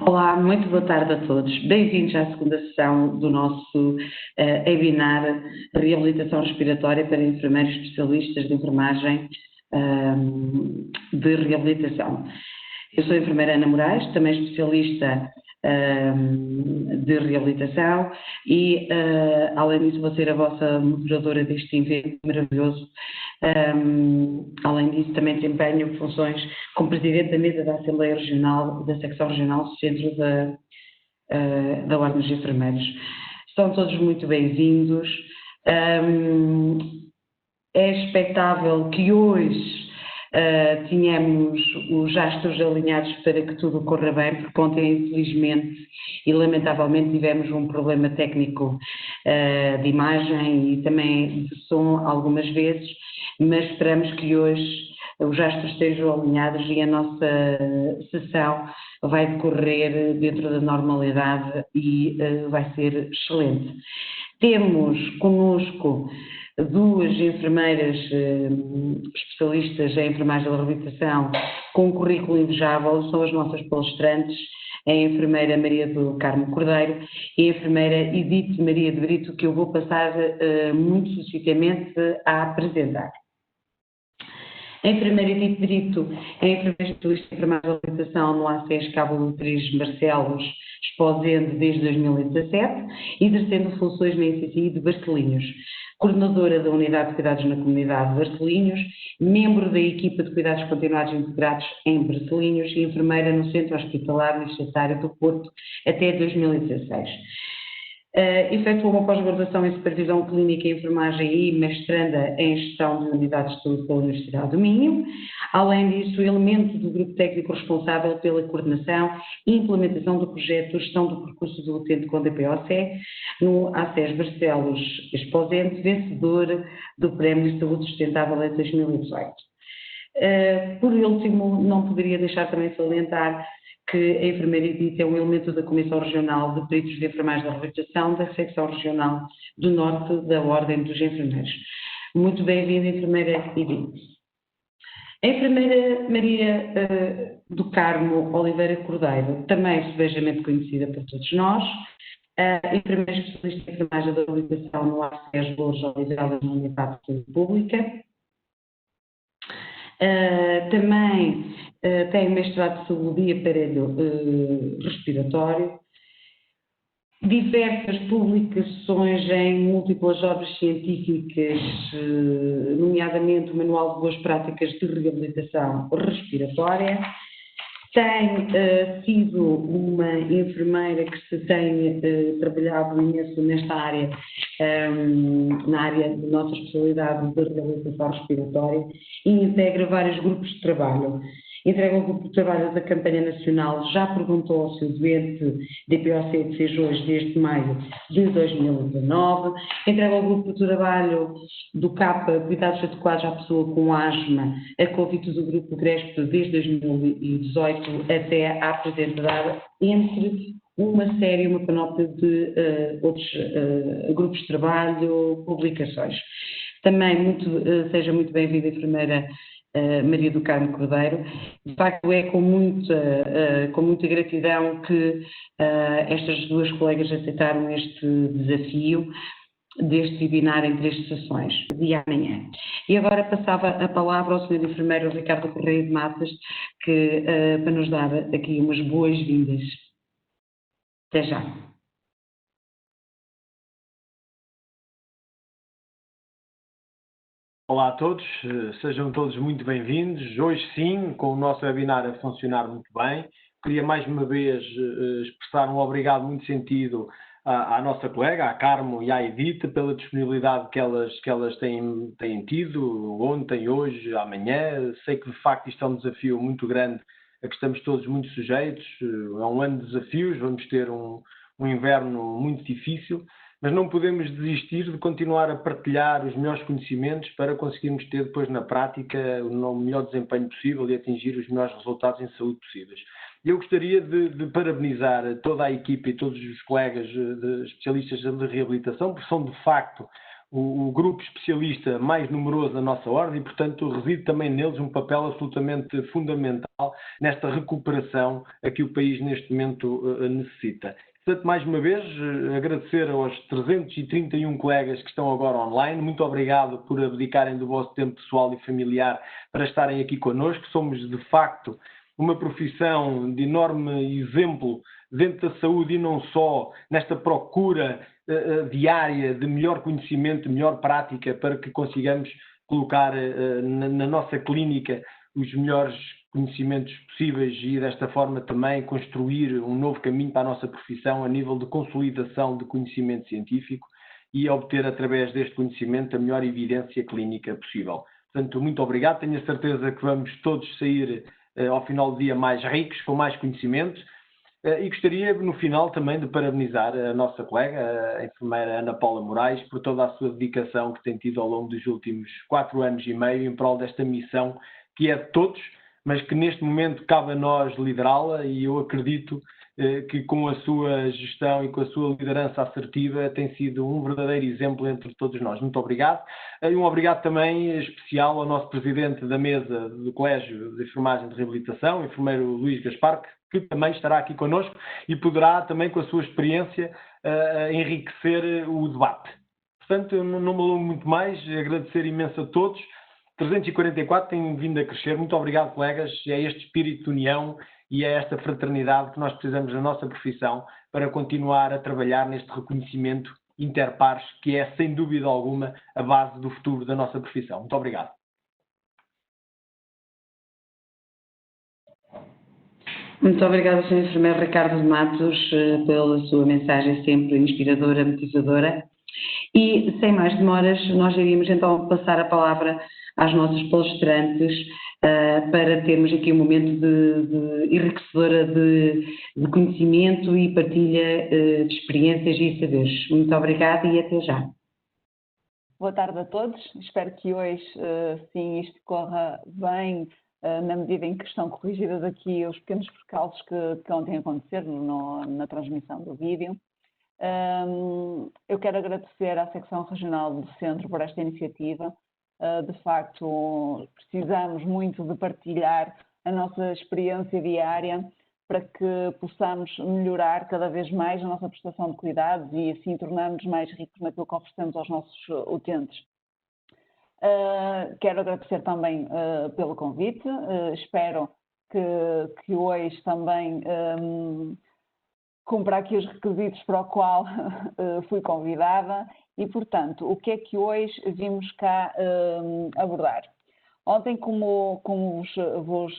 Olá, muito boa tarde a todos. Bem-vindos à segunda sessão do nosso webinar Reabilitação Respiratória para Enfermeiros Especialistas de Enfermagem de Reabilitação. Eu sou a enfermeira Ana Moraes, também especialista de reabilitação e, além disso, vou ser a vossa moderadora deste evento maravilhoso. Além disso, também desempenho funções como Presidente da Mesa da Assembleia Regional, da Secção Regional do Centro da Ordem dos Enfermeiros. São todos muito bem-vindos. É expectável que hoje tínhamos os astros alinhados para que tudo corra bem, porque ontem, infelizmente e lamentavelmente, tivemos um problema técnico de imagem e também de som algumas vezes, mas esperamos que hoje os astros estejam alinhados e a nossa sessão vai decorrer dentro da normalidade e vai ser excelente. Temos connosco duas enfermeiras especialistas em enfermagem da reabilitação com um currículo invejável, são as nossas palestrantes, a enfermeira Maria do Carmo Cordeiro e a enfermeira Edith Maria de Brito, que eu vou passar muito sucintamente a apresentar. A enfermeira Edith Brito é enfermeira especialista em enfermagem da reabilitação no ACES Cabo 3 Barcelos, exposendo desde 2017, exercendo funções na ICCI de Barcelinhos, coordenadora da Unidade de Cuidados na Comunidade de Barcelinhos, membro da equipa de cuidados continuados integrados em Barcelinhos e enfermeira no Centro Hospitalar Universitário do Porto até 2016. Efetuou uma pós-graduação em Supervisão Clínica em Enfermagem e mestranda em Gestão de Unidades de Saúde pela Universidade do Minho. Além disso, elemento do grupo técnico responsável pela coordenação e implementação do projeto de Gestão do Percurso do Utente com DPOC no ACES Barcelos Exposente, vencedor do Prémio de Saúde Sustentável em 2018. Por último, não poderia deixar também de salientar que a enfermeira Edith é um elemento da Comissão Regional de Peritos de Enfermagem da Reabilitação da Secção Regional do Norte da Ordem dos Enfermeiros. Muito bem-vinda, enfermeira Edith. A enfermeira Maria do Carmo Oliveira Cordeiro, também subejamente conhecida por todos nós, enfermeira especialista em enfermagem da reabilitação no ACES Loures Oliveira na Unidade de Saúde Pública. Também tem mestrado de saúde e aparelho respiratório, diversas publicações em múltiplas obras científicas, nomeadamente o Manual de Boas Práticas de Reabilitação Respiratória. Tem sido uma enfermeira que se tem trabalhado imenso nesta área, na área da nossa especialidade de reabilitação respiratória, e integra vários grupos de trabalho. Integra o grupo de trabalho da campanha nacional Já Perguntou ao Seu Doente, DPOC de Feijões, desde maio de 2019. Integra o grupo de trabalho do CAPA, Cuidados Adequados à Pessoa com Asma, a convite do grupo GRESP desde 2018 até a apresentar, entre uma série, uma panóplia de outros grupos de trabalho, publicações. Também seja muito bem-vinda, enfermeira Maria do Carmo Cordeiro. De facto, é com muita gratidão que estas duas colegas aceitaram este desafio deste webinar em 3 sessões, dia amanhã. E agora passava a palavra ao Sr. Enfermeiro Ricardo Correia de Matas, para nos dar aqui umas boas-vindas. Até já. Olá a todos, sejam todos muito bem-vindos. Hoje sim, com o nosso webinar a funcionar muito bem, queria mais uma vez expressar um obrigado muito sentido à nossa colega, à Carmo e à Edith, pela disponibilidade que elas têm tido ontem, hoje, amanhã. Sei que de facto isto é um desafio muito grande a que estamos todos muito sujeitos, é um ano de desafios, vamos ter um inverno muito difícil, mas não podemos desistir de continuar a partilhar os melhores conhecimentos para conseguirmos ter depois na prática o melhor desempenho possível e atingir os melhores resultados em saúde possíveis. Eu gostaria de parabenizar toda a equipe e todos os colegas especialistas de reabilitação, porque são de facto o grupo especialista mais numeroso da nossa ordem e, portanto, reside também neles um papel absolutamente fundamental nesta recuperação a que o país neste momento necessita. Portanto, mais uma vez, agradecer aos 331 colegas que estão agora online. Muito obrigado por abdicarem do vosso tempo pessoal e familiar para estarem aqui connosco. Somos, de facto, uma profissão de enorme exemplo dentro da saúde e não só, nesta procura diária de melhor conhecimento, de melhor prática, para que consigamos colocar na nossa clínica os melhores conhecimentos possíveis e desta forma também construir um novo caminho para a nossa profissão a nível de consolidação de conhecimento científico e obter através deste conhecimento a melhor evidência clínica possível. Portanto, muito obrigado, tenho a certeza que vamos todos sair ao final do dia mais ricos, com mais conhecimentos. E gostaria, no final, também de parabenizar a nossa colega, a enfermeira Ana Paula Moraes, por toda a sua dedicação que tem tido ao longo dos últimos 4 anos e meio em prol desta missão que é de todos, mas que neste momento cabe a nós liderá-la, e eu acredito que com a sua gestão e com a sua liderança assertiva tem sido um verdadeiro exemplo entre todos nós. Muito obrigado. E um obrigado também especial ao nosso presidente da mesa do Colégio de Enfermagem de Reabilitação, o enfermeiro Luís Gaspar, que também estará aqui connosco e poderá também, com a sua experiência, enriquecer o debate. Portanto, eu não me alongo muito mais, agradecer imenso a todos. 344 tem vindo a crescer. Muito obrigado, colegas. É este espírito de união e é esta fraternidade que nós precisamos na nossa profissão para continuar a trabalhar neste reconhecimento interpares, que é, sem dúvida alguma, a base do futuro da nossa profissão. Muito obrigado. Muito obrigada, Sr. Enfermeiro Ricardo de Matos, pela sua mensagem sempre inspiradora, motivadora. E, sem mais demoras, nós iríamos então passar a palavra às nossas palestrantes para termos aqui um momento de enriquecedora de conhecimento e partilha de experiências e saberes. Muito obrigada e até já. Boa tarde a todos. Espero que hoje, sim, isto corra bem, na medida em que estão corrigidas aqui os pequenos percalços que ontem aconteceram na transmissão do vídeo. Eu quero agradecer à Secção Regional do Centro por esta iniciativa. De facto, precisamos muito de partilhar a nossa experiência diária para que possamos melhorar cada vez mais a nossa prestação de cuidados e assim tornarmos mais ricos naquilo que oferecemos aos nossos utentes. Quero agradecer também pelo convite. Espero que hoje também cumpra aqui os requisitos para o qual fui convidada e, portanto, o que é que hoje vimos cá abordar? Ontem, como vos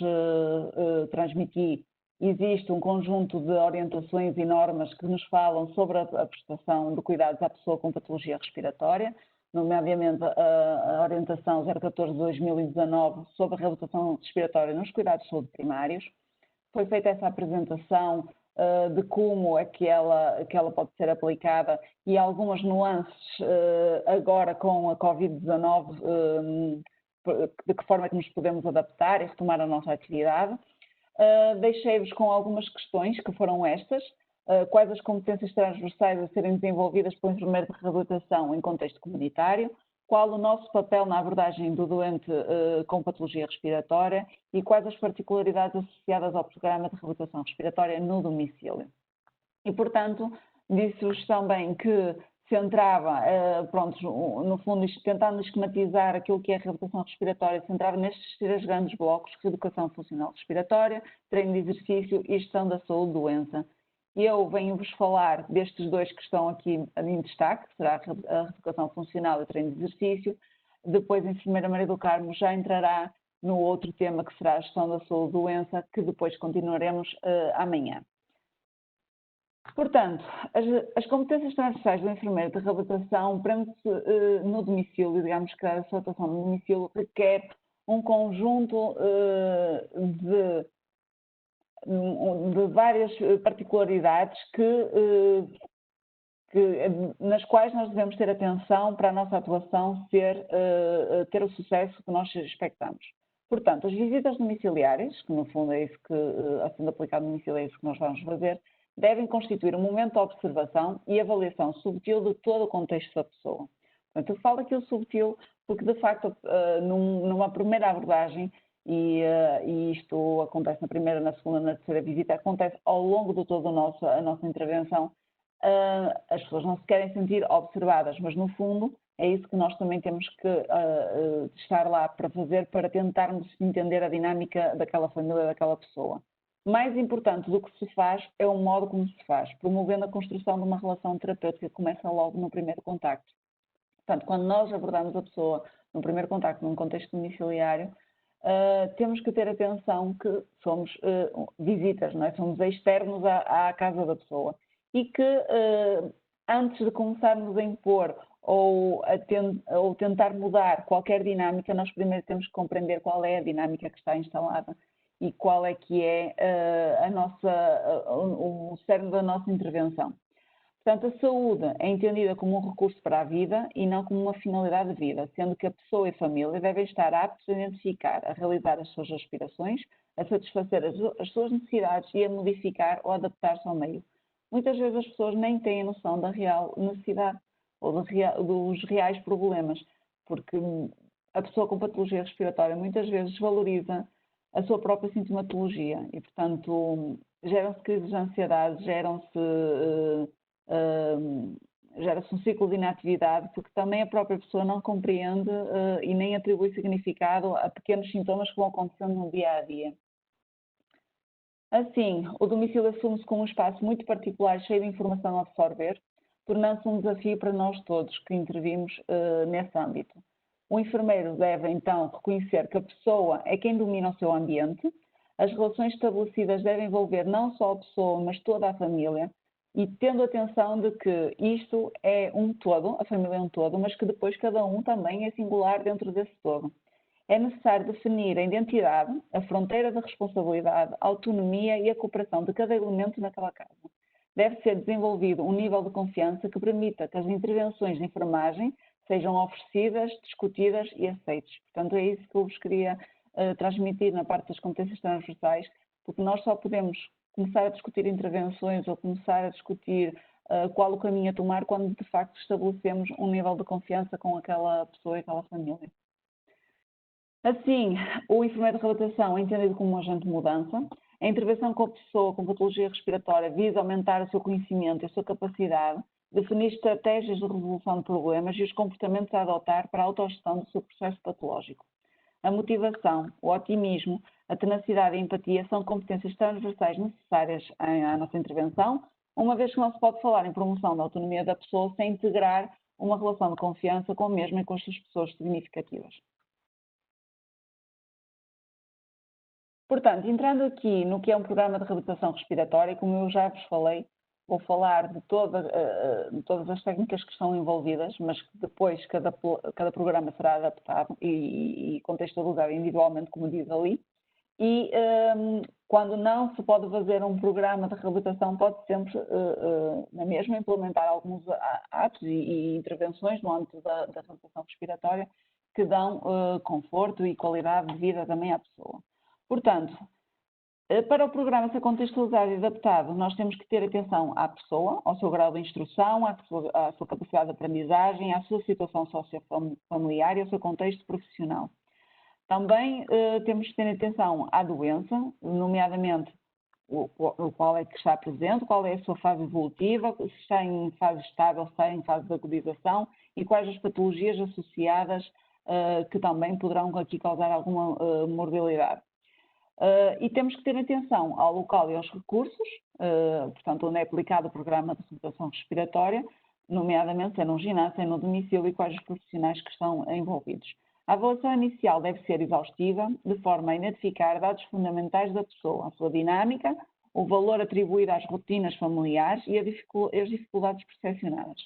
transmiti, existe um conjunto de orientações e normas que nos falam sobre a prestação de cuidados à pessoa com patologia respiratória, nomeadamente a orientação 014 de 2019 sobre a reabilitação respiratória nos cuidados de saúde primários. Foi feita essa apresentação de como é que ela pode ser aplicada e algumas nuances agora com a Covid-19, de que forma é que nos podemos adaptar e retomar a nossa atividade. Deixei-vos com algumas questões que foram estas. Quais as competências transversais a serem desenvolvidas pelo enfermeiro de reabilitação em contexto comunitário? Qual o nosso papel na abordagem do doente com patologia respiratória e quais as particularidades associadas ao programa de reabilitação respiratória no domicílio. E, portanto, disse-vos também que centrava, no fundo, tentando esquematizar aquilo que é a reabilitação respiratória, centrava nestes 3 grandes blocos: reeducação funcional respiratória, treino de exercício e gestão da saúde-doença. Eu venho-vos falar destes 2 que estão aqui em destaque, que será a reeducação funcional e o treino de exercício. Depois, a enfermeira Maria do Carmo já entrará no outro tema, que será a gestão da saúde-doença, que depois continuaremos amanhã. Portanto, as competências transversais do enfermeiro de reabilitação prende-se no domicílio, digamos que a sua atuação no domicílio requer um conjunto de várias particularidades nas quais nós devemos ter atenção para a nossa atuação ter o sucesso que nós expectamos. Portanto, as visitas domiciliares, que no fundo é isso que, sendo aplicado no domicílio, é isso que nós vamos fazer, devem constituir um momento de observação e avaliação subtil de todo o contexto da pessoa. Portanto, eu falo daquilo subtil porque, de facto, numa primeira abordagem, e isto acontece na primeira, na segunda, na terceira visita, acontece ao longo de toda a nossa intervenção, as pessoas não se querem sentir observadas, mas no fundo é isso que nós também temos que estar lá para fazer, para tentarmos entender a dinâmica daquela família, daquela pessoa. Mais importante do que se faz é o modo como se faz, promovendo a construção de uma relação terapêutica que começa logo no primeiro contacto. Portanto, quando nós abordamos a pessoa no primeiro contacto, num contexto domiciliário, temos que ter atenção que somos visitas, não é? Somos externos à casa da pessoa e que antes de começarmos a impor ou tentar mudar qualquer dinâmica, nós primeiro temos que compreender qual é a dinâmica que está instalada e qual é que é o cerne da nossa intervenção. Portanto, a saúde é entendida como um recurso para a vida e não como uma finalidade de vida, sendo que a pessoa e a família devem estar aptos a identificar, a realizar as suas aspirações, a satisfazer as suas necessidades e a modificar ou adaptar-se ao meio. Muitas vezes as pessoas nem têm noção da real necessidade ou dos reais problemas, porque a pessoa com patologia respiratória muitas vezes valoriza a sua própria sintomatologia e, portanto, geram-se crises de ansiedade, gera-se um ciclo de inatividade, porque também a própria pessoa não compreende e nem atribui significado a pequenos sintomas que vão acontecendo no dia a dia. Assim, o domicílio assume-se como um espaço muito particular, cheio de informação a absorver, tornando-se um desafio para nós todos que intervimos nesse âmbito. O enfermeiro deve, então, reconhecer que a pessoa é quem domina o seu ambiente, as relações estabelecidas devem envolver não só a pessoa, mas toda a família, e tendo atenção de que isto é um todo, a família é um todo, mas que depois cada um também é singular dentro desse todo. É necessário definir a identidade, a fronteira da responsabilidade, a autonomia e a cooperação de cada elemento naquela casa. Deve ser desenvolvido um nível de confiança que permita que as intervenções de enfermagem sejam oferecidas, discutidas e aceites. Portanto, é isso que eu vos queria transmitir na parte das competências transversais, porque nós só podemos começar a discutir intervenções ou começar a discutir qual o caminho a tomar quando de facto estabelecemos um nível de confiança com aquela pessoa e aquela família. Assim, o enfermeiro de reabilitação é entendido como um agente de mudança. A intervenção com a pessoa com patologia respiratória visa aumentar o seu conhecimento e a sua capacidade, definir estratégias de resolução de problemas e os comportamentos a adotar para a autogestão do seu processo patológico. A motivação, o otimismo, a tenacidade e a empatia são competências transversais necessárias à nossa intervenção, uma vez que não se pode falar em promoção da autonomia da pessoa sem integrar uma relação de confiança com a mesma e com as suas pessoas significativas. Portanto, entrando aqui no que é um programa de reabilitação respiratória, como eu já vos falei, vou falar de todas as técnicas que estão envolvidas, mas que depois cada programa será adaptado e contextualizado individualmente, como diz ali. E quando não se pode fazer um programa de reabilitação, pode sempre, na mesma, implementar alguns atos e intervenções no âmbito da reabilitação respiratória que dão conforto e qualidade de vida também à pessoa. Portanto, para o programa ser contextualizado e adaptado, nós temos que ter atenção à pessoa, ao seu grau de instrução, à sua capacidade de aprendizagem, à sua situação sociofamiliar e ao seu contexto profissional. Também temos que ter atenção à doença, nomeadamente qual é que está presente, qual é a sua fase evolutiva, se está em fase estável, se está em fase de agudização e quais as patologias associadas que também poderão aqui causar alguma morbilidade. E temos que ter atenção ao local e aos recursos, portanto, onde é aplicado o programa de reabilitação respiratória, nomeadamente se é num ginásio, se é no domicílio e quais os profissionais que estão envolvidos. A avaliação inicial deve ser exaustiva, de forma a identificar dados fundamentais da pessoa, a sua dinâmica, o valor atribuído às rotinas familiares e as dificuldades percepcionadas.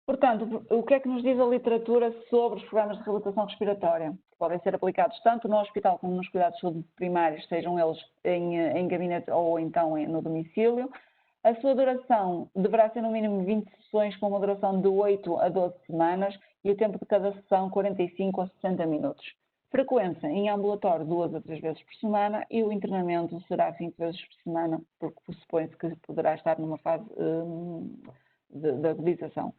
Portanto, o que é que nos diz a literatura sobre os programas de reabilitação respiratória? Que podem ser aplicados tanto no hospital como nos cuidados de saúde primários, sejam eles em gabinete ou então no domicílio. A sua duração deverá ser no mínimo 20 sessões com uma duração de 8 a 12 semanas e o tempo de cada sessão 45 a 60 minutos. Frequência em ambulatório 2 a 3 vezes por semana e o internamento será 5 vezes por semana, porque pressupõe-se que poderá estar numa fase de agudização.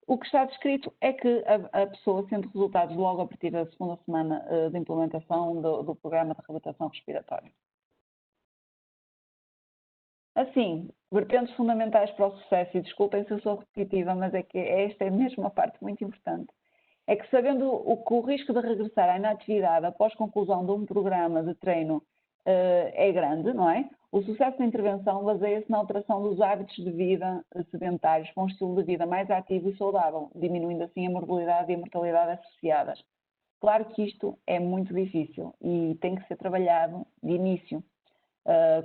O que está descrito é que a pessoa sente resultados logo a partir da segunda semana de implementação do programa de reabilitação respiratória. Assim, vertentes fundamentais para o sucesso, e desculpem se eu sou repetitiva, mas é que esta é mesmo a parte muito importante, é que sabendo que o risco de regressar à inatividade após conclusão de um programa de treino é grande, não é? O sucesso da intervenção baseia-se na alteração dos hábitos de vida sedentários para um estilo de vida mais ativo e saudável, diminuindo assim a morbilidade e a mortalidade associadas. Claro que isto é muito difícil e tem que ser trabalhado de início,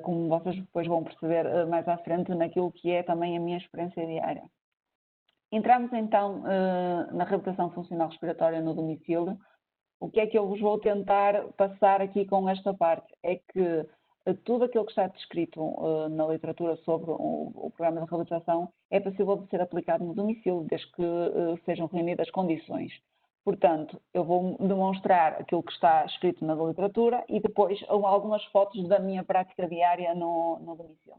como vocês depois vão perceber mais à frente naquilo que é também a minha experiência diária. Entramos então na reabilitação funcional respiratória no domicílio. O que é que eu vos vou tentar passar aqui com esta parte? É que tudo aquilo que está descrito na literatura sobre o programa de reabilitação é possível de ser aplicado no domicílio, desde que sejam reunidas condições. Portanto, eu vou demonstrar aquilo que está escrito na literatura e depois algumas fotos da minha prática diária no domicílio.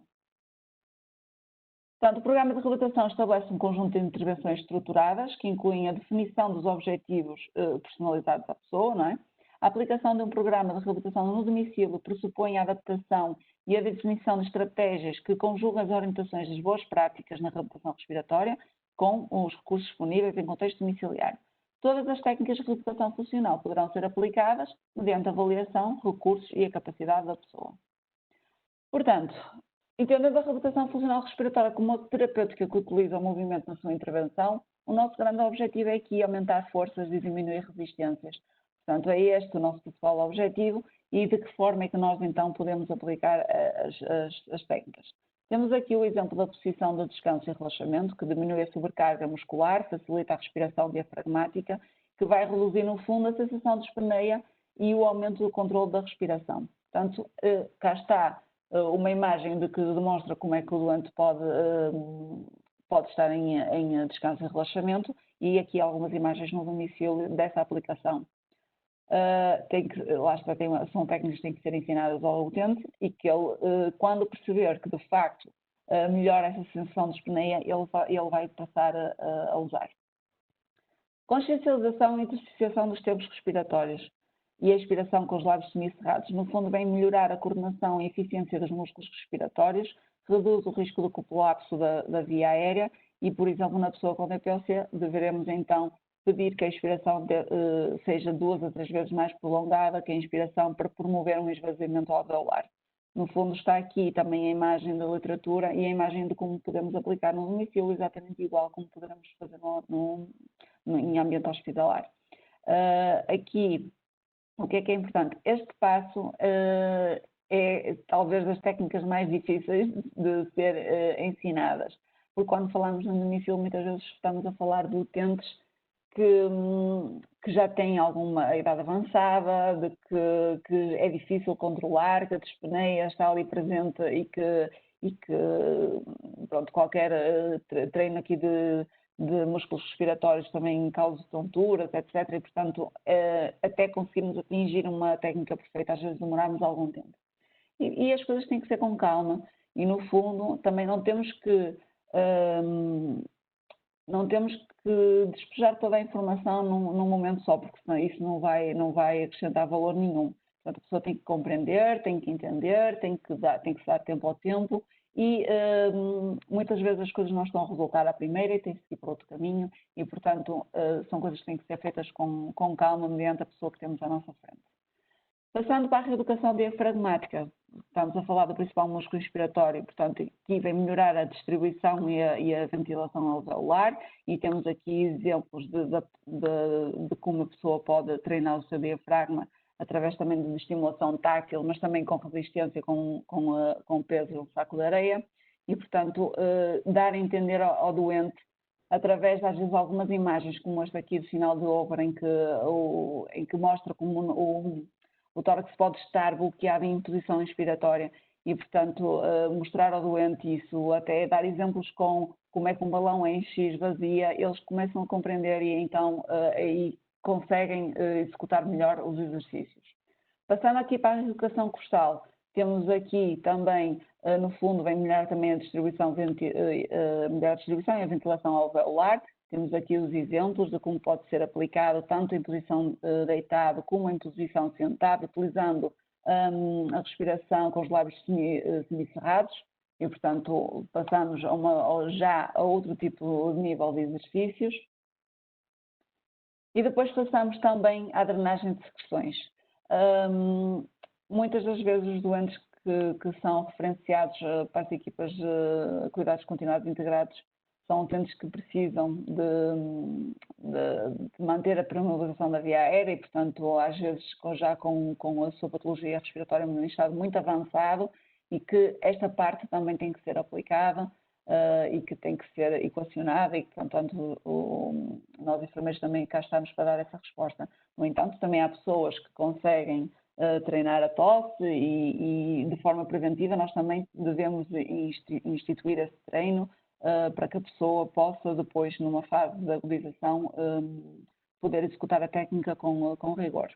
Portanto, o programa de reabilitação estabelece um conjunto de intervenções estruturadas que incluem a definição dos objetivos personalizados à pessoa, não é? A aplicação de um programa de reabilitação no domicílio pressupõe a adaptação e a definição de estratégias que conjugam as orientações das boas práticas na reabilitação respiratória com os recursos disponíveis em contexto domiciliar. Todas as técnicas de reabilitação funcional poderão ser aplicadas mediante avaliação, recursos e a capacidade da pessoa. Portanto, entendendo a reabilitação funcional respiratória como uma terapêutica que utiliza o movimento na sua intervenção, o nosso grande objetivo é aqui aumentar forças e diminuir resistências. Portanto, é este o nosso principal objetivo e de que forma é que nós então podemos aplicar as técnicas. Temos aqui o exemplo da posição de descanso e relaxamento, que diminui a sobrecarga muscular, facilita a respiração diafragmática, que vai reduzir no fundo a sensação de espineia e o aumento do controle da respiração. Portanto, cá está uma imagem que demonstra como é que o doente pode estar em descanso e relaxamento e aqui algumas imagens no domicílio dessa aplicação. São técnicas que têm que ser ensinadas ao utente e que ele, quando perceber que de facto melhora essa sensação de espineia, ele vai passar a usar. Consciencialização e intersticiação dos tempos respiratórios e a expiração com os lábios semicerrados, no fundo, vem melhorar a coordenação e eficiência dos músculos respiratórios, reduz o risco de colapso da via aérea e, por exemplo, na pessoa com DPOC, deveremos então pedir que a expiração seja 2 a 3 vezes mais prolongada que a inspiração para promover um esvaziamento alveolar. No fundo está aqui também a imagem da literatura e a imagem de como podemos aplicar no domicílio, exatamente igual como poderemos fazer em ambiente hospitalar. Aqui, o que é importante? Este passo é talvez das técnicas mais difíceis de ser ensinadas, porque quando falamos no domicílio muitas vezes estamos a falar de utentes que já têm alguma idade avançada, de que é difícil controlar, que a dispneia está ali presente e que pronto, qualquer treino aqui de músculos respiratórios também causa tonturas, etc. E, portanto, até conseguirmos atingir uma técnica perfeita, às vezes demoramos algum tempo. E as coisas têm que ser com calma e, no fundo, também não temos que despejar toda a informação num momento só, porque senão isso não vai acrescentar valor nenhum. Portanto, a pessoa tem que compreender, tem que entender, tem que se dar tempo ao tempo e muitas vezes as coisas não estão a resultar à primeira e tem que seguir por outro caminho e, portanto, são coisas que têm que ser feitas com calma mediante a pessoa que temos à nossa frente. Passando para a reeducação diafragmática, estamos a falar do principal músculo respiratório, portanto, aqui vem melhorar a distribuição e a ventilação alveolar e temos aqui exemplos de como a pessoa pode treinar o seu diafragma através também de estimulação táctil, mas também com resistência com peso no saco de areia e, portanto, dar a entender ao doente através, às vezes, algumas imagens como esta aqui do sinal de over, em que mostra como o tórax pode estar bloqueado em posição inspiratória e, portanto, mostrar ao doente isso, até dar exemplos com como é que um balão enche e esvazia, eles começam a compreender e então aí conseguem executar melhor os exercícios. Passando aqui para a reeducação costal, Temos aqui também, no fundo, vem melhorar também a distribuição, melhorar a distribuição e a ventilação alveolar. Temos aqui os exemplos de como pode ser aplicado tanto em posição deitado como em posição sentado, utilizando a respiração com os lábios semicerrados e, portanto, passamos já a outro tipo de nível de exercícios. E depois passamos também à drenagem de secreções. Muitas das vezes os doentes que são referenciados para as equipas de cuidados continuados integrados são doentes que precisam de manter a permeabilização da via aérea e, portanto, às vezes já com a sua patologia respiratória em estado muito avançado e que esta parte também tem que ser aplicada e que tem que ser equacionada e que, portanto, nós enfermeiros também cá estamos para dar essa resposta. No entanto, também há pessoas que conseguem treinar a tosse e de forma preventiva nós também devemos instituir esse treino para que a pessoa possa depois, numa fase de agudização, poder executar a técnica com rigor.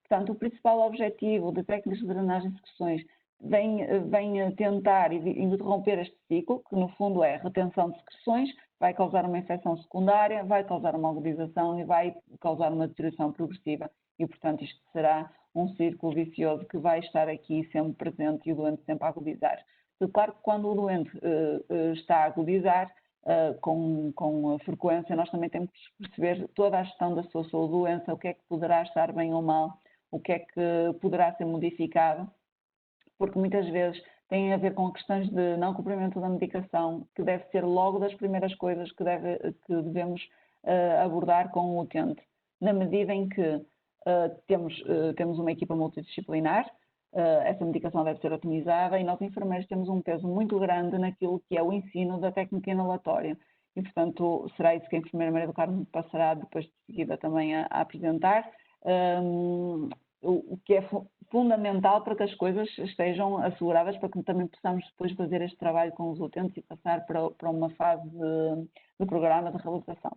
Portanto, o principal objetivo de técnicas de drenagem de secreções vem tentar interromper este ciclo, que no fundo é retenção de secreções, vai causar uma infecção secundária, vai causar uma agudização e vai causar uma deterioração progressiva. E, portanto, isto será um círculo vicioso que vai estar aqui sempre presente e o doente sempre a agudizar. Claro que quando o doente está a agudizar com frequência, nós também temos que perceber toda a gestão da sua doença, o que é que poderá estar bem ou mal, o que é que poderá ser modificado, porque muitas vezes tem a ver com questões de não cumprimento da medicação, que deve ser logo das primeiras coisas que devemos abordar com o utente, na medida em que temos uma equipa multidisciplinar. Essa medicação deve ser otimizada e nós enfermeiros temos um peso muito grande naquilo que é o ensino da técnica inalatória e, portanto, será isso que a enfermeira Maria do Carmo passará depois de seguida também a apresentar, o que é fundamental para que as coisas estejam asseguradas para que também possamos depois fazer este trabalho com os utentes e passar para uma fase de programa de reabilitação.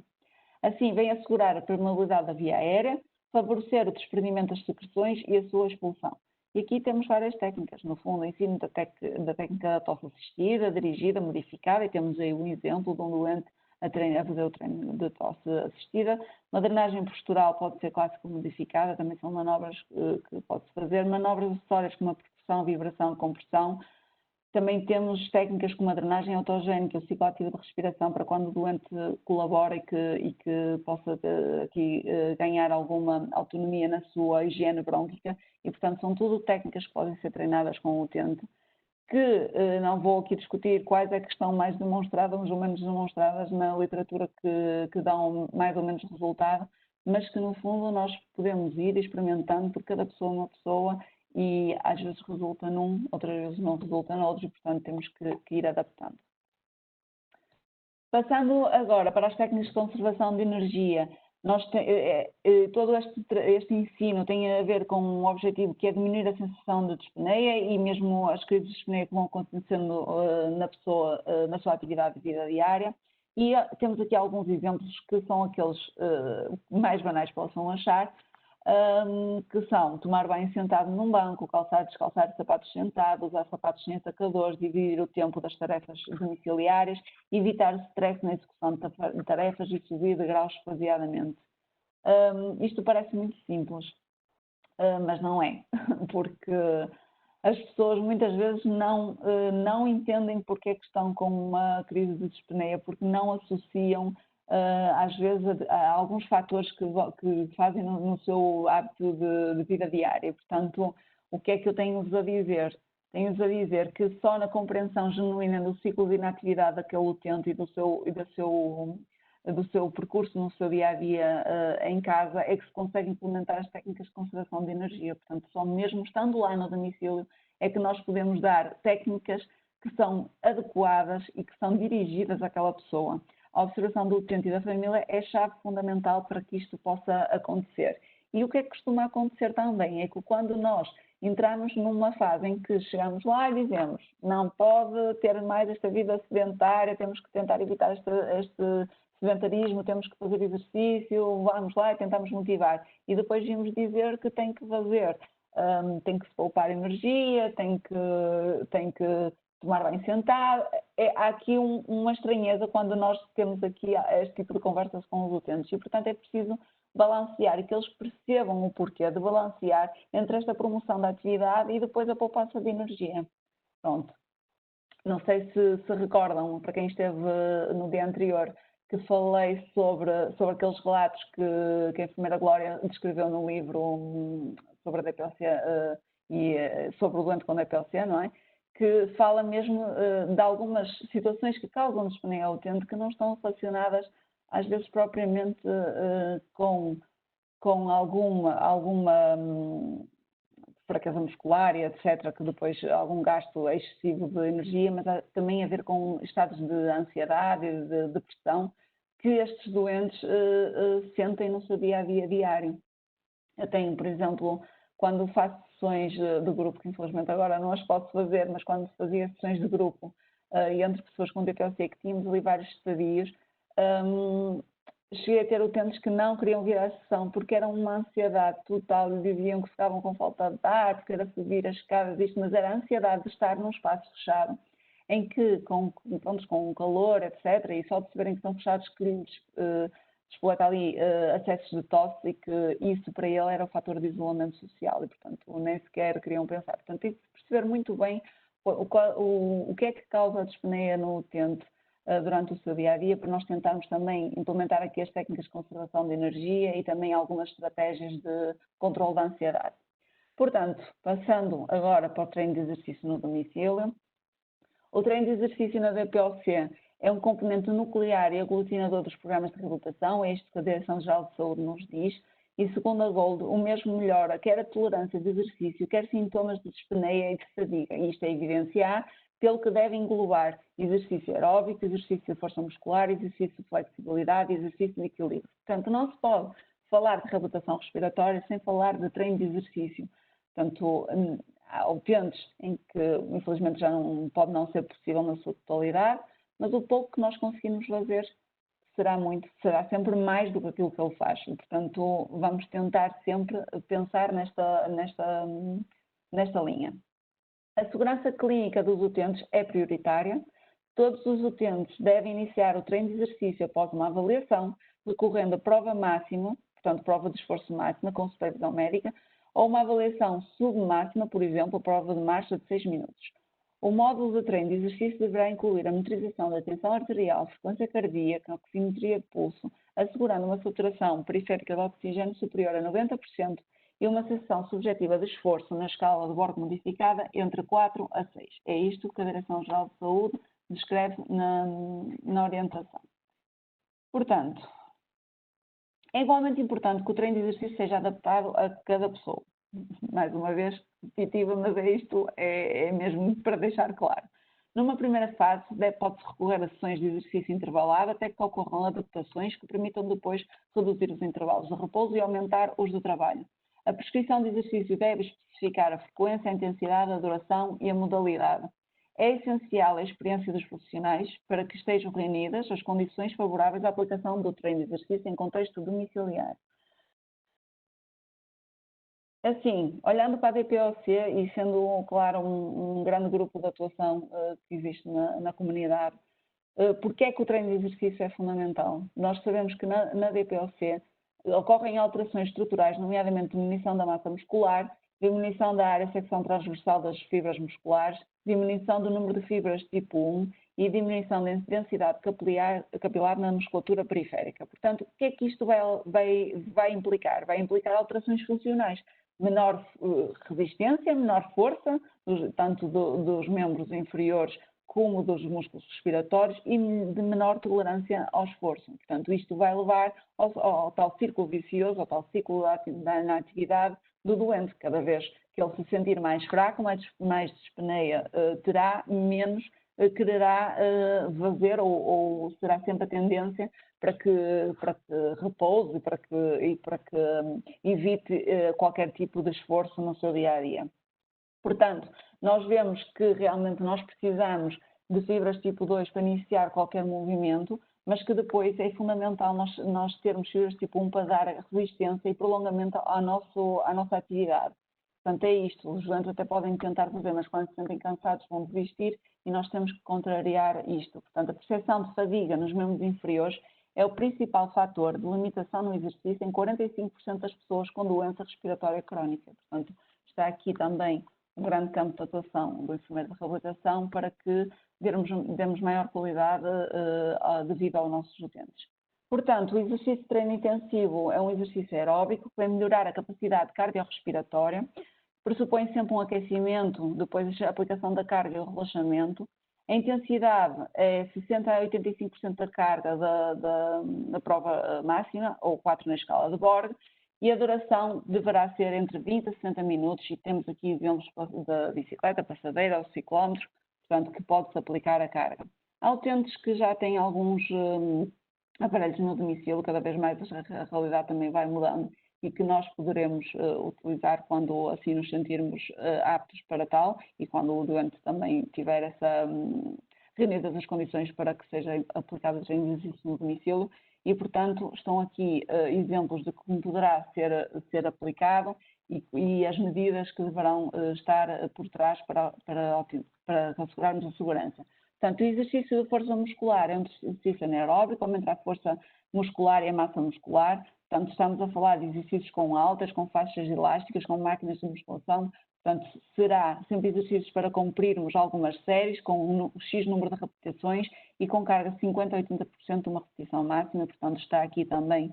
Assim, vem assegurar a permeabilidade da via aérea, favorecer o desprendimento das secreções e a sua expulsão. E aqui temos várias técnicas, no fundo, o ensino da técnica da tosse assistida, dirigida, modificada, e temos aí um exemplo de um doente a fazer o treino de tosse assistida. Uma drenagem postural pode ser clássica modificada, também são manobras que pode-se fazer, manobras acessórias como a percussão, vibração, compressão. Também temos técnicas como a drenagem autogénica, o ciclo ativo de respiração, para quando o doente colabora e que possa aqui ganhar alguma autonomia na sua higiene brônquica. E, portanto, são tudo técnicas que podem ser treinadas com o utente, que não vou aqui discutir quais é que estão mais demonstradas ou menos demonstradas na literatura que dão mais ou menos resultado, mas que, no fundo, nós podemos ir experimentando, porque cada pessoa é uma pessoa, e às vezes resulta num, outras vezes não resulta noutros, e portanto temos que ir adaptando. Passando agora para as técnicas de conservação de energia, todo este ensino tem a ver com um objetivo que é diminuir a sensação de dispneia e mesmo as crises de dispneia que vão acontecendo na pessoa, na sua atividade de vida diária. E temos aqui alguns exemplos que são aqueles mais banais que possam achar, que são tomar banho sentado num banco, calçar e descalçar sapatos sentados, usar sapatos sem atacadores, dividir o tempo das tarefas domiciliárias, evitar stress na execução de tarefas e subir de graus faseadamente. Isto parece muito simples, mas não é, porque as pessoas muitas vezes não entendem porque é que estão com uma crise de dispneia, porque não associam às vezes há alguns fatores que fazem no seu hábito de vida diária. Portanto, o que é que eu tenho-vos a dizer? Tenho-vos a dizer que só na compreensão genuína do ciclo de inatividade daquele utente e do seu percurso no seu dia-a-dia em casa é que se consegue implementar as técnicas de conservação de energia. Portanto, só mesmo estando lá no domicílio é que nós podemos dar técnicas que são adequadas e que são dirigidas àquela pessoa. A observação do utente e da família é chave fundamental para que isto possa acontecer. E o que é que costuma acontecer também é que quando nós entramos numa fase em que chegamos lá e dizemos não pode ter mais esta vida sedentária, temos que tentar evitar este sedentarismo, temos que fazer exercício, vamos lá e tentamos motivar. E depois vimos dizer que tem que fazer tem que se poupar energia, tem que tomar banho sentado. Há aqui uma estranheza quando nós temos aqui este tipo de conversas com os utentes e, portanto, é preciso balancear e que eles percebam o porquê de balancear entre esta promoção da atividade e depois a poupança de energia. Pronto. Não sei se recordam, para quem esteve no dia anterior, que falei sobre aqueles relatos que a enfermeira Glória descreveu no livro sobre a DPLC e sobre o doente com DPLC, não é? Que fala mesmo de algumas situações que causam dispneia ao utente que não estão relacionadas, às vezes, propriamente com alguma fraqueza muscular e etc., que depois algum gasto excessivo de energia, mas há também a ver com estados de ansiedade e de depressão que estes doentes sentem no seu dia-a-dia diário. Eu tenho, por exemplo, quando faço sessões de grupo, que infelizmente agora não as posso fazer, mas quando fazia sessões de grupo e entre pessoas com DPLC, que tínhamos ali vários estadios, cheguei a ter utentes que não queriam vir à sessão porque era uma ansiedade total, diziam que ficavam com falta de ar, porque era subir as escadas, mas era a ansiedade de estar num espaço fechado, em que, com calor, etc., e só de saberem que estão fechados, que lhes despoleta ali acessos de tosse e que isso para ele era o fator de isolamento social e, portanto, nem sequer queriam pensar. Portanto, tem que perceber muito bem o que é que causa a dispneia no utente durante o seu dia-a-dia, para nós tentarmos também implementar aqui as técnicas de conservação de energia e também algumas estratégias de controle da ansiedade. Portanto, passando agora para o treino de exercício no domicílio. O treino de exercício na DPLC é um componente nuclear e aglutinador dos programas de reabilitação, é isto que a Direção-Geral de Saúde nos diz, e segundo a Gold, o mesmo melhora quer a tolerância de exercício, quer sintomas de dispneia e de fadiga. E isto é evidenciar pelo que deve englobar exercício aeróbico, exercício de força muscular, exercício de flexibilidade e exercício de equilíbrio. Portanto, não se pode falar de reabilitação respiratória sem falar de treino de exercício. Portanto, há utentes em que, infelizmente, já não pode não ser possível na sua totalidade, mas o pouco que nós conseguimos fazer será sempre mais do que aquilo que ele faz. E, portanto, vamos tentar sempre pensar nesta linha. A segurança clínica dos utentes é prioritária. Todos os utentes devem iniciar o treino de exercício após uma avaliação, recorrendo a prova máxima, portanto, prova de esforço máxima com supervisão médica, ou uma avaliação submáxima, por exemplo, a prova de marcha de 6 minutos. O módulo de treino de exercício deverá incluir a monitorização da tensão arterial, frequência cardíaca, oximetria de pulso, assegurando uma saturação periférica de oxigênio superior a 90% e uma sensação subjetiva de esforço na escala de Borg modificada entre 4 a 6. É isto que a Direção-Geral de Saúde descreve na orientação. Portanto, é igualmente importante que o treino de exercício seja adaptado a cada pessoa. Mais uma vez, repetitiva, mas isto é mesmo para deixar claro. Numa primeira fase, pode-se recorrer a sessões de exercício intervalado até que ocorram adaptações que permitam depois reduzir os intervalos de repouso e aumentar os de trabalho. A prescrição de exercício deve especificar a frequência, a intensidade, a duração e a modalidade. É essencial a experiência dos profissionais para que estejam reunidas as condições favoráveis à aplicação do treino de exercício em contexto domiciliar. Assim, olhando para a DPLC e sendo, claro, um grande grupo de atuação que existe na comunidade, porque é que o treino de exercício é fundamental? Nós sabemos que na DPLC ocorrem alterações estruturais, nomeadamente diminuição da massa muscular, diminuição da área secção transversal das fibras musculares, diminuição do número de fibras tipo 1 e diminuição da densidade capilar na musculatura periférica. Portanto, o que é que isto vai implicar? Vai implicar alterações funcionais, menor resistência, menor força, tanto dos membros inferiores como dos músculos respiratórios e de menor tolerância ao esforço. Portanto, isto vai levar ao tal círculo vicioso, ao tal ciclo da inatividade do doente. Cada vez que ele se sentir mais fraco, mais dispneia terá, menos quererá fazer ou será sempre a tendência para que repouse e para que evite qualquer tipo de esforço no seu dia-a-dia. Portanto, nós vemos que realmente nós precisamos de fibras tipo 2 para iniciar qualquer movimento, mas que depois é fundamental nós termos fibras tipo 1 para dar resistência e prolongamento à nossa atividade. Portanto, é isto, os doentes até podem tentar fazer, mas quando se sentem cansados vão desistir e nós temos que contrariar isto. Portanto, a percepção de fadiga nos membros inferiores é o principal fator de limitação no exercício em 45% das pessoas com doença respiratória crónica. Portanto, está aqui também um grande campo de atuação do enfermeiro de reabilitação para que demos maior qualidade de vida aos nossos utentes. Portanto, o exercício de treino intensivo é um exercício aeróbico que vai melhorar a capacidade cardiorrespiratória, pressupõe sempre um aquecimento, depois a aplicação da carga e o relaxamento. A intensidade é 60% a 85% da carga da prova máxima, ou 4 na escala de Borg, e a duração deverá ser entre 20 a 60 minutos, e temos aqui exemplos da bicicleta, passadeira ou ciclómetro, portanto, que pode-se aplicar a carga. Há utentes que já têm alguns aparelhos no domicílio, cada vez mais a realidade também vai mudando, e que nós poderemos utilizar quando assim nos sentirmos aptos para tal, e quando o doente também tiver reunidas as condições para que sejam aplicadas em exercício no domicílio, e portanto estão aqui exemplos de como poderá ser aplicado e as medidas que deverão estar por trás para assegurarmos a segurança. Portanto, o exercício de força muscular é um exercício anaeróbico, aumenta a força muscular e a massa muscular. Portanto, estamos a falar de exercícios com halters, com faixas elásticas, com máquinas de musculação. Portanto, será sempre exercícios para cumprirmos algumas séries, com um X número de repetições e com carga de 50% a 80% de uma repetição máxima. Portanto, está aqui também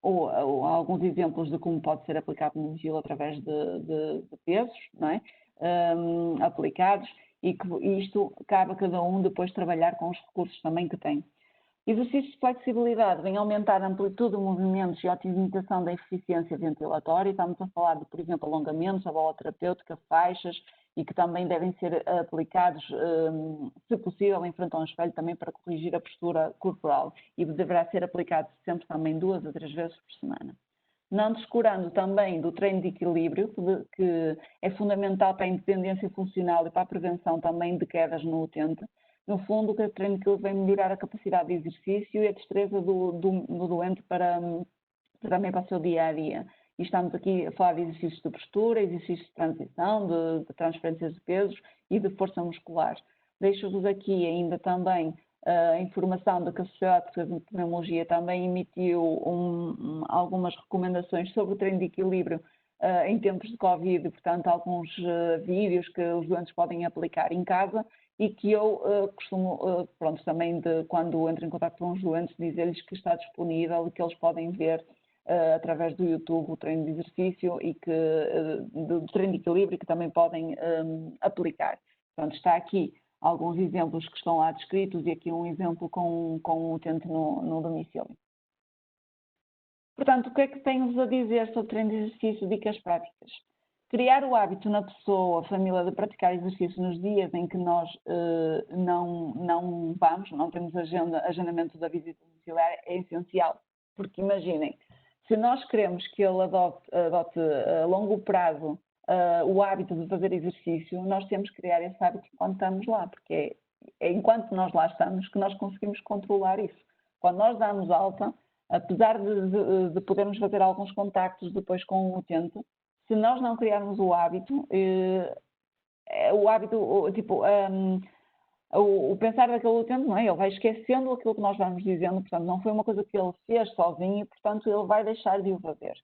alguns exemplos de como pode ser aplicado no vigílio através de pesos, não é? Aplicados, e que isto cabe a cada um depois trabalhar com os recursos também que tem. Exercícios de flexibilidade vem aumentar a amplitude de movimentos e a otimização da eficiência ventilatória. Estamos a falar de, por exemplo, alongamentos, a bola terapêutica, faixas, e que também devem ser aplicados, se possível, em frente a um espelho também para corrigir a postura corporal, e deverá ser aplicado sempre também 2 a 3 vezes por semana. Não descurando também do treino de equilíbrio, que é fundamental para a independência funcional e para a prevenção também de quedas no utente. No fundo, o treino de equilíbrio vai melhorar a capacidade de exercício e a destreza do doente também para o seu dia a dia. E estamos aqui a falar de exercícios de postura, exercícios de transição, de transferências de pesos e de força muscular. Deixo-vos aqui ainda também a informação de que a Sociedade de Pneumologia também emitiu algumas recomendações sobre o treino de equilíbrio em tempos de Covid, portanto, alguns vídeos que os doentes podem aplicar em casa, e que eu costumo, também quando entro em contato com os doentes, dizer-lhes que está disponível e que eles podem ver através do YouTube o treino de exercício e do treino de equilíbrio, que também podem aplicar. Portanto, está aqui alguns exemplos que estão lá descritos, e aqui um exemplo com um utente no domicílio. Portanto, o que é que tenho-vos a dizer sobre treino de exercício, dicas práticas? Criar o hábito na pessoa, família, de praticar exercício nos dias em que nós não temos agendamento da visita domiciliar, é essencial. Porque imaginem, se nós queremos que ele adote a longo prazo o hábito de fazer exercício, nós temos que criar esse hábito quando estamos lá, porque é enquanto nós lá estamos que nós conseguimos controlar isso. Quando nós damos alta, apesar de podermos fazer alguns contactos depois com o utente, se nós não criarmos o hábito, o pensar daquele utente, não é? Ele vai esquecendo aquilo que nós vamos dizendo, portanto, não foi uma coisa que ele fez sozinho, e, portanto, ele vai deixar de o fazer.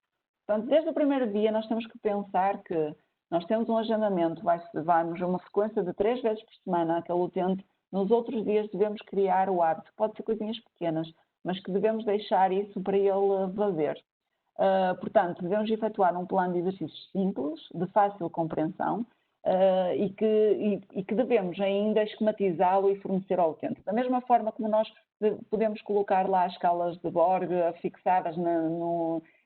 Portanto, desde o primeiro dia nós temos que pensar que nós temos um agendamento, vamos a uma frequência de 3 vezes por semana àquele utente, nos outros dias devemos criar o hábito, pode ser coisinhas pequenas, mas que devemos deixar isso para ele fazer. Portanto, devemos efetuar um plano de exercícios simples, de fácil compreensão, e que devemos ainda esquematizá-lo e fornecer ao utente. Da mesma forma como nós podemos colocar lá as escalas de Borg fixadas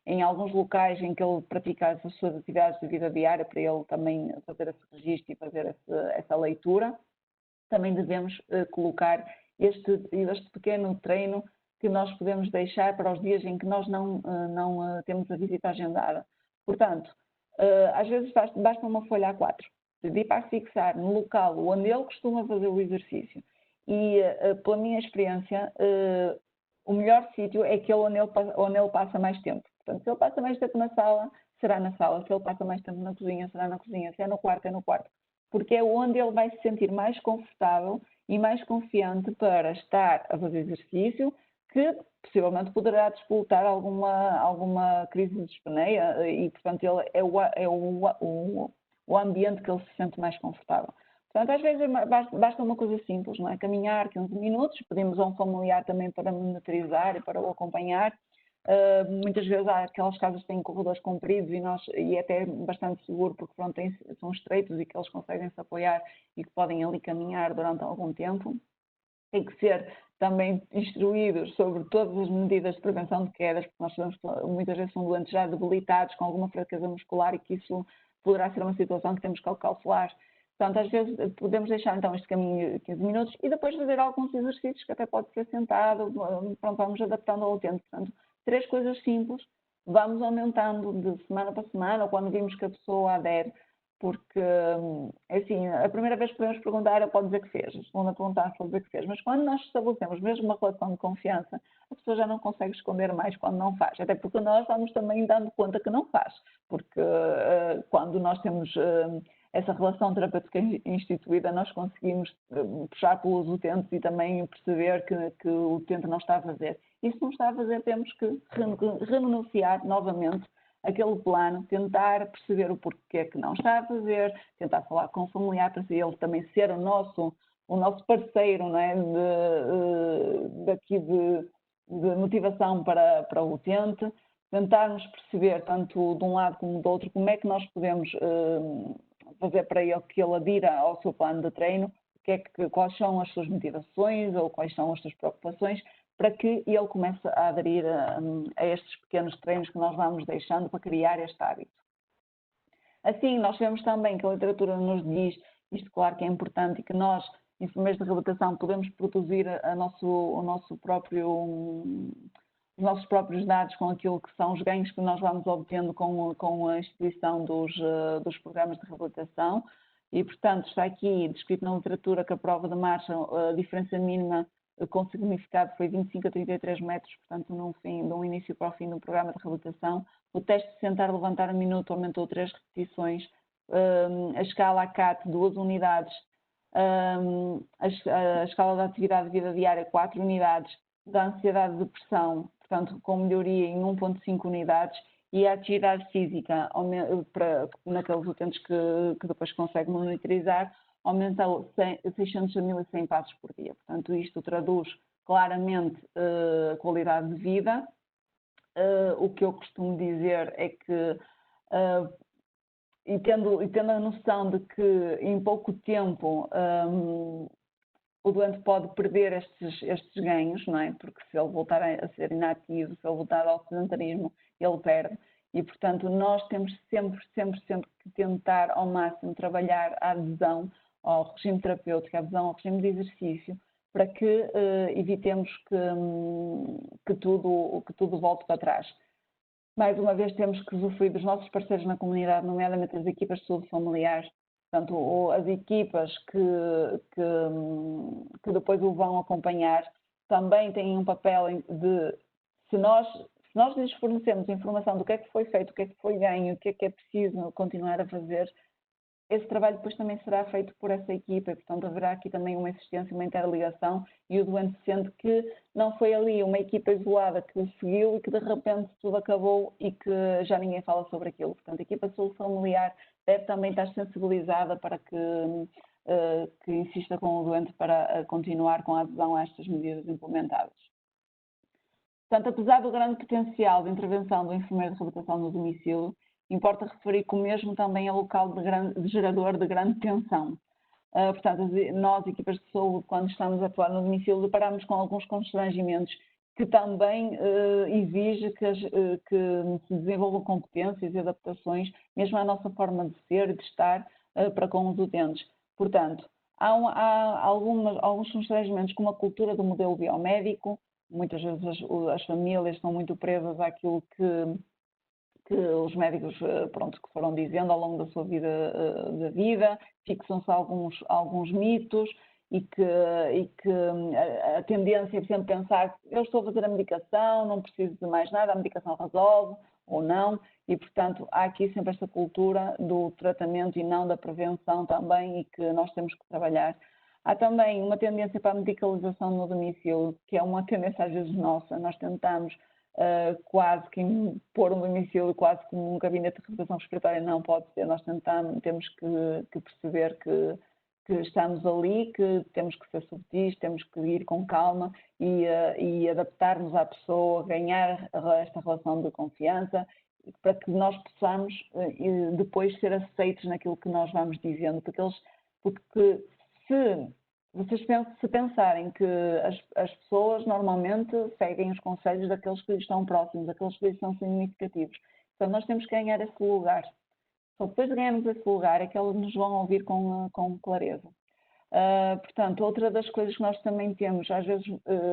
em alguns locais em que ele pratica as suas atividades de vida diária, para ele também fazer esse registro e fazer essa leitura, também devemos colocar este pequeno treino que nós podemos deixar para os dias em que nós não temos a visita agendada. Portanto, às vezes basta uma folha A4, pedir para fixar no local onde ele costuma fazer o exercício. E, pela minha experiência, o melhor sítio é aquele onde ele passa mais tempo. Portanto, se ele passa mais tempo na sala, será na sala. Se ele passa mais tempo na cozinha, será na cozinha. Se é no quarto, é no quarto. Porque é onde ele vai se sentir mais confortável e mais confiante para estar a fazer exercício, que possivelmente poderá disputar alguma crise de dispneia e, portanto, ele é o ambiente que ele se sente mais confortável. Portanto, às vezes basta uma coisa simples, não é? Caminhar 15 minutos, pedimos a um familiar também para monitorizar e para o acompanhar. Muitas vezes há aquelas casas que têm corredores compridos e é até bastante seguro porque pronto, são estreitos e que eles conseguem se apoiar e que podem ali caminhar durante algum tempo. Tem que ser também instruídos sobre todas as medidas de prevenção de quedas, porque nós sabemos que muitas vezes são doentes já debilitados com alguma fraqueza muscular e que isso poderá ser uma situação que temos que calcular. Portanto, às vezes podemos deixar então este caminho de 15 minutos e depois fazer alguns exercícios que até pode ser sentado, pronto, vamos adaptando ao tempo. Portanto, 3 coisas simples, vamos aumentando de semana para semana, ou quando vimos que a pessoa adere, porque, assim, a primeira vez que podemos perguntar, ela pode dizer que fez, a segunda perguntar, pode dizer que fez, mas quando nós estabelecemos mesmo uma relação de confiança, a pessoa já não consegue esconder mais quando não faz, até porque nós vamos também dando conta que não faz, porque quando nós temos essa relação terapêutica instituída, nós conseguimos puxar pelos utentes e também perceber que o utente não está a fazer. E se não está a fazer, temos que renunciar novamente aquele plano, tentar perceber o porquê que não está a fazer, tentar falar com o familiar para ele também ser o nosso parceiro, não é? de motivação para o utente, tentarmos perceber, tanto de um lado como do outro, como é que nós podemos fazer para ele que ele adira ao seu plano de treino, quais são as suas motivações ou quais são as suas preocupações, para que ele comece a aderir a estes pequenos treinos que nós vamos deixando para criar este hábito. Assim, nós vemos também que a literatura nos diz, isto claro que é importante, e que nós, enfermeiros de reabilitação, podemos produzir os nossos próprios dados com aquilo que são os ganhos que nós vamos obtendo com a instituição dos programas de reabilitação. E, portanto, está aqui descrito na literatura que a prova de marcha, a diferença mínima com significado foi 25 a 33 metros, portanto, de um início para o fim do programa de reabilitação. O teste de sentar-levantar um minuto aumentou 3 repetições. A escala ACAT, 2 unidades. A escala da atividade de vida diária, 4 unidades. Da ansiedade e depressão, portanto, com melhoria em 1,5 unidades. E a atividade física, naqueles utentes que depois conseguem monitorizar, aumentou 600 a 1.100 passos por dia. Portanto, isto traduz claramente a qualidade de vida. O que eu costumo dizer é que, e tendo a noção de que em pouco tempo o doente pode perder estes ganhos, não é? Porque se ele voltar a ser inativo, se ele voltar ao sedentarismo, ele perde. E, portanto, nós temos sempre que tentar ao máximo trabalhar a adesão ao regime terapêutico, a adesão ao regime de exercício, para que evitemos que tudo volte para trás. Mais uma vez, temos que usufruir dos nossos parceiros na comunidade, nomeadamente as equipas de saúde familiar, portanto, as equipas que depois o vão acompanhar, também têm um papel de, se nós lhes fornecemos informação do que é que foi feito, o que é que foi ganho, o que é preciso continuar a fazer, esse trabalho depois também será feito por essa equipa e, portanto, haverá aqui também uma existência, uma interligação e o doente sente que não foi ali uma equipa isolada que o seguiu e que de repente tudo acabou e que já ninguém fala sobre aquilo. Portanto, a equipa de saúde familiar deve também estar sensibilizada para que insista com o doente para continuar com a adesão a estas medidas implementadas. Portanto, apesar do grande potencial de intervenção do enfermeiro de reabilitação no domicílio, importa referir que o mesmo também é local de gerador de grande tensão. Portanto, nós, equipas de saúde, quando estamos a atuar no domicílio, deparamos com alguns constrangimentos que também exige que se desenvolvam competências e adaptações, mesmo à nossa forma de ser e de estar para com os utentes. Portanto, há alguns constrangimentos como a cultura do modelo biomédico. Muitas vezes as famílias estão muito presas àquilo que os médicos que foram dizendo ao longo da sua vida, fixam-se alguns mitos e que a tendência é sempre pensar eu estou a fazer a medicação, não preciso de mais nada, a medicação resolve, ou não, e portanto há aqui sempre esta cultura do tratamento e não da prevenção também, e que nós temos que trabalhar. Há também uma tendência para a medicalização no domicílio, que é uma tendência às vezes nossa. Nós tentamos quase que impor um domicílio quase como um gabinete de reabilitação respiratória, não pode ser. Nós temos que perceber que estamos ali, que temos que ser subtis, temos que ir com calma e adaptar-nos à pessoa, ganhar esta relação de confiança, para que nós possamos depois ser aceitos naquilo que nós vamos dizendo, porque se pensarem que as pessoas normalmente seguem os conselhos daqueles que lhes estão próximos, daqueles que lhes são significativos. Então nós temos que ganhar esse lugar. Só depois de ganharmos esse lugar é que eles nos vão ouvir com clareza. Portanto, outra das coisas que nós também temos, às vezes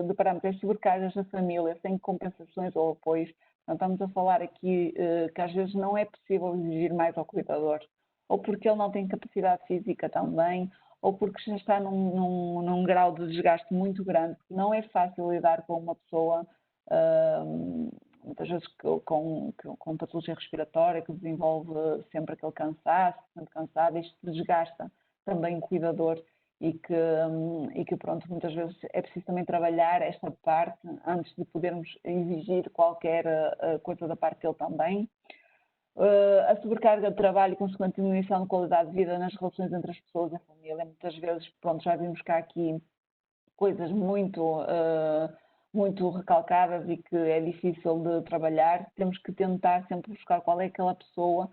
deparamos, é sobrecargas da família, sem compensações ou apoios. Então, estamos a falar aqui que às vezes não é possível exigir mais ao cuidador, ou porque ele não tem capacidade física também, ou porque já está num grau de desgaste muito grande, porque não é fácil lidar com uma pessoa, muitas vezes com patologia respiratória, que desenvolve sempre aquele cansaço, sempre cansado, isto desgasta também o cuidador e que pronto, muitas vezes é preciso também trabalhar esta parte antes de podermos exigir qualquer coisa da parte dele também. A sobrecarga de trabalho e consequente diminuição de qualidade de vida nas relações entre as pessoas e a família. Muitas vezes, pronto, já vimos cá aqui coisas muito recalcadas e que é difícil de trabalhar. Temos que tentar sempre buscar qual é aquela pessoa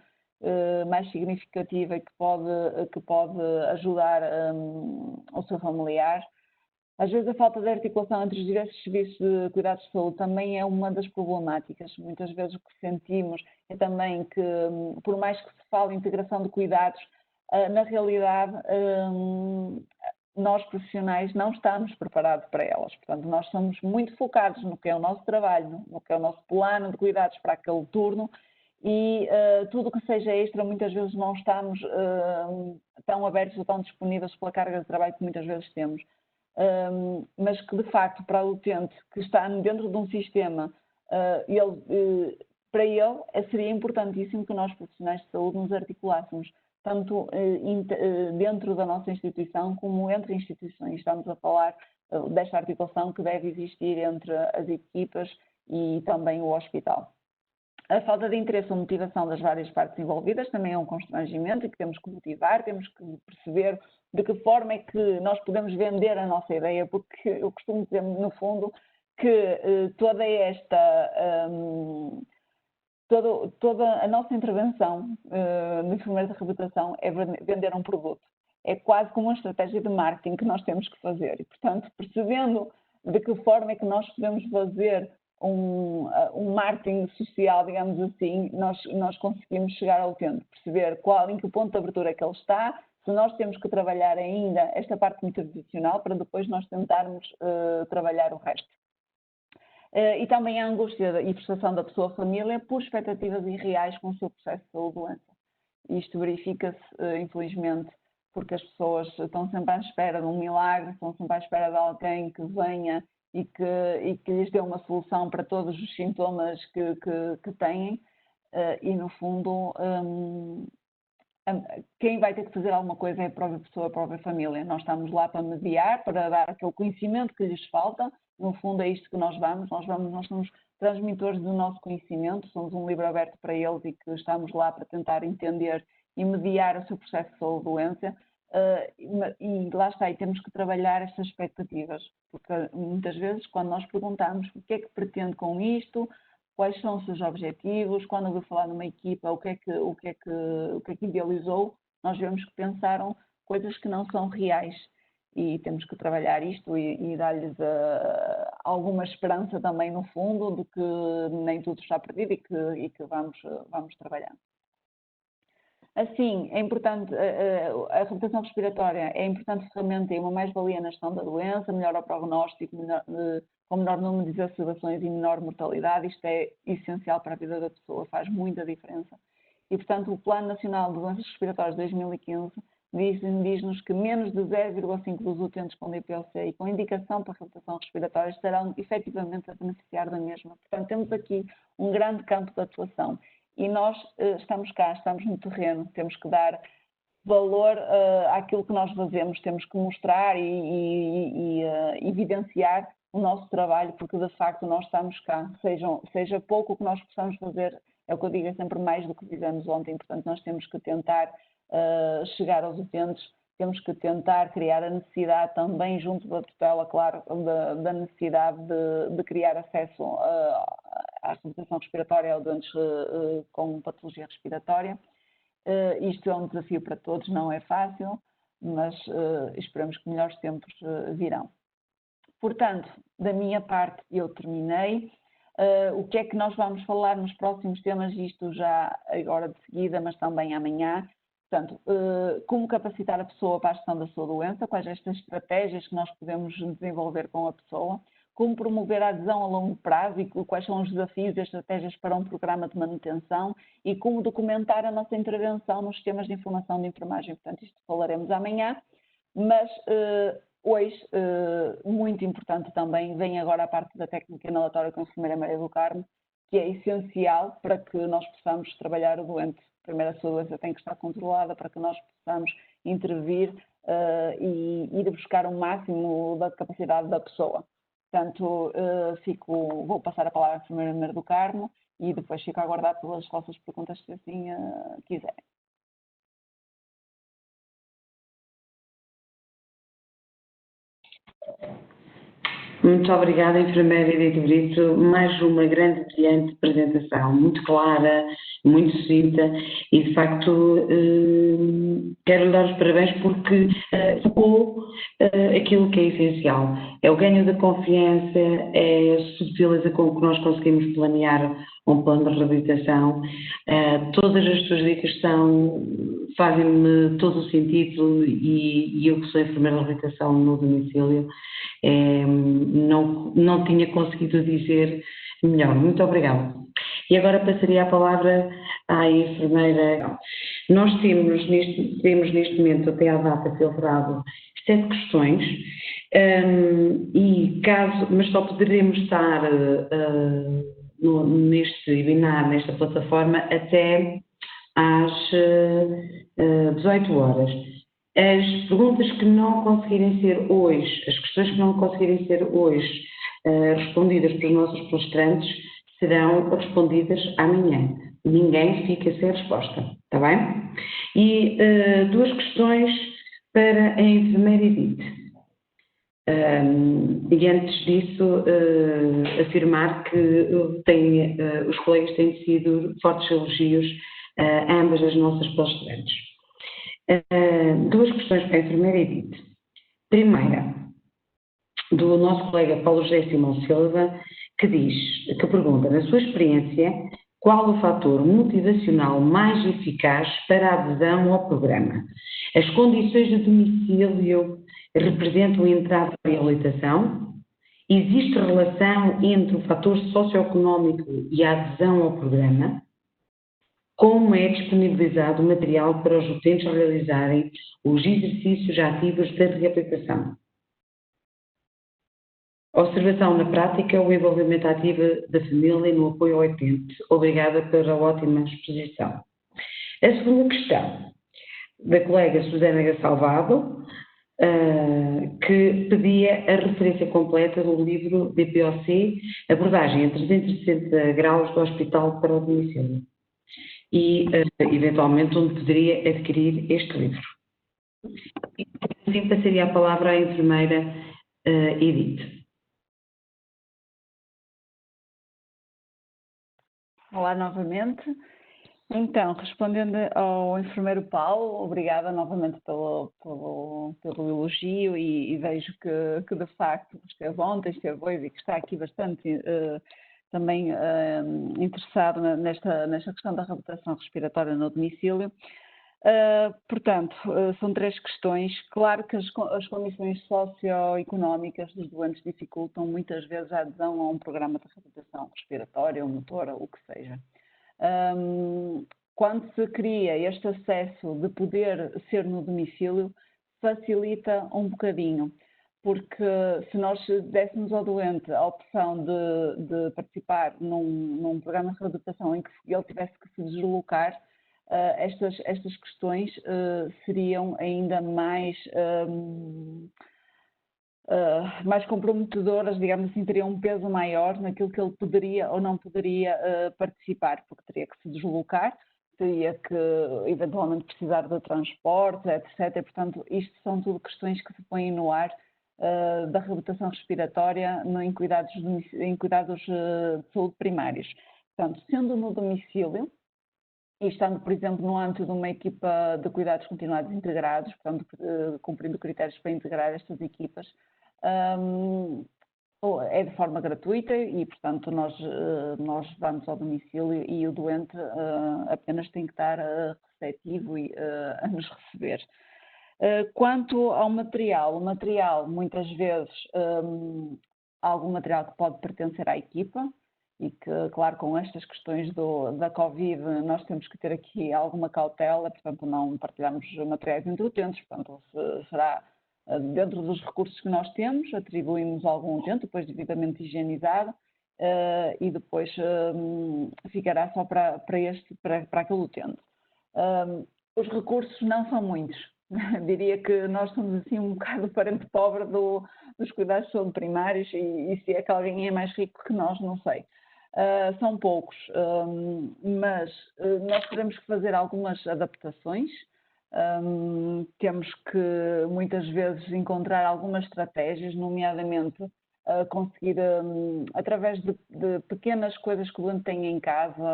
mais significativa e que pode ajudar o seu familiar. Às vezes a falta de articulação entre os diversos serviços de cuidados de saúde também é uma das problemáticas. Muitas vezes o que sentimos é também que, por mais que se fale em integração de cuidados, na realidade nós profissionais não estamos preparados para elas. Portanto, nós somos muito focados no que é o nosso trabalho, no que é o nosso plano de cuidados para aquele turno, e tudo o que seja extra, muitas vezes não estamos tão abertos ou tão disponíveis pela carga de trabalho que muitas vezes temos. Mas que de facto para o utente que está dentro de um sistema, para ele seria importantíssimo que nós profissionais de saúde nos articulássemos, tanto dentro da nossa instituição como entre instituições. Estamos a falar desta articulação que deve existir entre as equipas e também o hospital. A falta de interesse ou motivação das várias partes envolvidas também é um constrangimento e que temos que motivar, temos que perceber de que forma é que nós podemos vender a nossa ideia, porque eu costumo dizer, no fundo, que toda a nossa intervenção no enfermeiro de reabilitação é vender um produto. É quase como uma estratégia de marketing que nós temos que fazer e, portanto, percebendo de que forma é que nós podemos fazer um marketing social, digamos assim, nós conseguimos chegar ao utente, perceber em que ponto de abertura é que ele está, se nós temos que trabalhar ainda esta parte muito tradicional para depois nós tentarmos trabalhar o resto. E também a angústia e frustração da pessoa-família por expectativas irreais com o seu processo de saúde-doença. Isto verifica-se, infelizmente, porque as pessoas estão sempre à espera de um milagre, estão sempre à espera de alguém que venha e que lhes dê uma solução para todos os sintomas que têm, e no fundo quem vai ter que fazer alguma coisa é a própria pessoa, a própria família. Nós estamos lá para mediar, para dar aquele conhecimento que lhes falta, no fundo é isto que nós somos transmitores do nosso conhecimento, somos um livro aberto para eles e que estamos lá para tentar entender e mediar o seu processo de saúde-doença. E lá está, e temos que trabalhar estas expectativas, porque muitas vezes quando nós perguntamos o que é que pretende com isto, quais são os seus objetivos, quando eu vou falar numa equipa, o que é que idealizou, nós vemos que pensaram coisas que não são reais e temos que trabalhar isto e dar-lhes alguma esperança também no fundo de que nem tudo está perdido e que vamos trabalhando. Assim, é importante, a reabilitação respiratória é importante ferramenta e uma mais-valia na gestão da doença, melhora o prognóstico, com menor número de exacerbações e menor mortalidade. Isto é essencial para a vida da pessoa, faz muita diferença. E, portanto, o Plano Nacional de Doenças Respiratórias de 2015 diz-nos que menos de 0,5 dos utentes com DPOC e com indicação para reabilitação respiratória estarão efetivamente a beneficiar da mesma. Portanto, temos aqui um grande campo de atuação e nós estamos cá, estamos no terreno, temos que dar valor àquilo que nós fazemos, temos que mostrar e evidenciar o nosso trabalho, porque de facto nós estamos cá, seja pouco o que nós possamos fazer, é o que eu digo, é sempre mais do que fizemos ontem, portanto nós temos que tentar chegar aos utentes, temos que tentar criar a necessidade também junto da tutela, claro, da necessidade de criar acesso à reabilitação respiratória aos doentes com patologia respiratória. Isto é um desafio para todos, não é fácil, mas esperamos que melhores tempos virão. Portanto, da minha parte eu terminei. O que é que nós vamos falar nos próximos temas, isto já agora de seguida, mas também amanhã. Portanto, como capacitar a pessoa para a gestão da sua doença, quais estas estratégias que nós podemos desenvolver com a pessoa, como promover a adesão a longo prazo e quais são os desafios e estratégias para um programa de manutenção e como documentar a nossa intervenção nos sistemas de informação de enfermagem. Portanto, isto falaremos amanhã, mas hoje, muito importante também, vem agora a parte da técnica inalatória com a enfermeira Maria do Carmo, que é essencial para que nós possamos trabalhar o doente. Primeiro, a sua doença tem que estar controlada para que nós possamos intervir e ir buscar o máximo da capacidade da pessoa. Portanto, vou passar a palavra à enfermeira Maria do Carmo e depois fico a aguardar pelas vossas perguntas, se assim quiserem. Muito obrigada, enfermeira Edith Brito. Mais uma grande, brilhante apresentação, muito clara, muito sucinta e, de facto, quero lhe dar os parabéns porque focou aquilo que é essencial. É o ganho da confiança, é a subtileza com que nós conseguimos planear um plano de reabilitação. Todas as suas dicas fazem-me todo o sentido e eu que sou enfermeira de reabilitação no domicílio, não tinha conseguido dizer melhor. Muito obrigada. E agora passaria a palavra à enfermeira. Nós temos neste momento, até à data, filtrado 7 questões, mas só poderemos estar neste webinar, nesta plataforma, até às 18 horas. As perguntas que não conseguirem ser hoje, as questões que não conseguirem ser hoje respondidas pelos nossos palestrantes serão respondidas amanhã. Ninguém fica sem resposta, está bem? E 2 questões para a enfermeira Edith. E antes disso, afirmar que os colegas têm sido fortes elogios a ambas as nossas palestrantes. 2 questões para a enfermeira Edith. Primeira, do nosso colega Paulo José Simão Silva, que pergunta, na sua experiência, qual o fator motivacional mais eficaz para a adesão ao programa? As condições de domicílio representam a entrada para a reabilitação? Existe relação entre o fator socioeconómico e a adesão ao programa? Como é disponibilizado o material para os utentes realizarem os exercícios ativos da reabilitação? Observação na prática, o envolvimento ativo da família no apoio ao utente. Obrigada pela ótima exposição. A segunda questão, da colega Susana Salvado, que pedia a referência completa do livro DPOC, Abordagem a 360 graus do hospital para o domicílio. E, eventualmente, onde poderia adquirir este livro. E, assim, passaria a palavra à enfermeira Edith. Olá novamente. Então, respondendo ao enfermeiro Paulo, obrigada novamente pelo elogio e vejo que de facto esteve ontem, esteve hoje e que está aqui bastante também interessado nesta questão da reabilitação respiratória no domicílio. Portanto, são 3 questões. Claro que as condições socioeconómicas dos doentes dificultam muitas vezes a adesão a um programa de reabilitação respiratória ou motora, o que seja. quando se cria este acesso de poder ser no domicílio, facilita um bocadinho, porque se nós dessemos ao doente a opção de participar num programa de reabilitação em que ele tivesse que se deslocar, estas questões seriam ainda mais comprometedoras, digamos assim, teriam um peso maior naquilo que ele poderia ou não poderia participar, porque teria que se deslocar, teria que eventualmente precisar de transporte, etc. E, portanto, isto são tudo questões que se põem no ar da reabilitação respiratória em cuidados de saúde primários. Portanto, sendo no domicílio, e estando, por exemplo, no âmbito de uma equipa de cuidados continuados integrados, portanto, cumprindo critérios para integrar estas equipas, é de forma gratuita e, portanto, nós vamos ao domicílio e o doente apenas tem que estar receptivo a nos receber. Quanto ao material, o material, muitas vezes, há algum material que pode pertencer à equipa e que, claro, com estas questões da Covid, nós temos que ter aqui alguma cautela, portanto, não partilhamos materiais entre utentes, portanto, será dentro dos recursos que nós temos, atribuímos algum utente, depois devidamente higienizado, e depois ficará só para aquele utente. Os recursos não são muitos. Diria que nós somos assim um bocado o parente pobre dos cuidados de saúde primários e se é que alguém é mais rico que nós, não sei. São poucos, mas nós teremos que fazer algumas adaptações. Temos que muitas vezes encontrar algumas estratégias, nomeadamente conseguir, através de pequenas coisas que o doente tem em casa,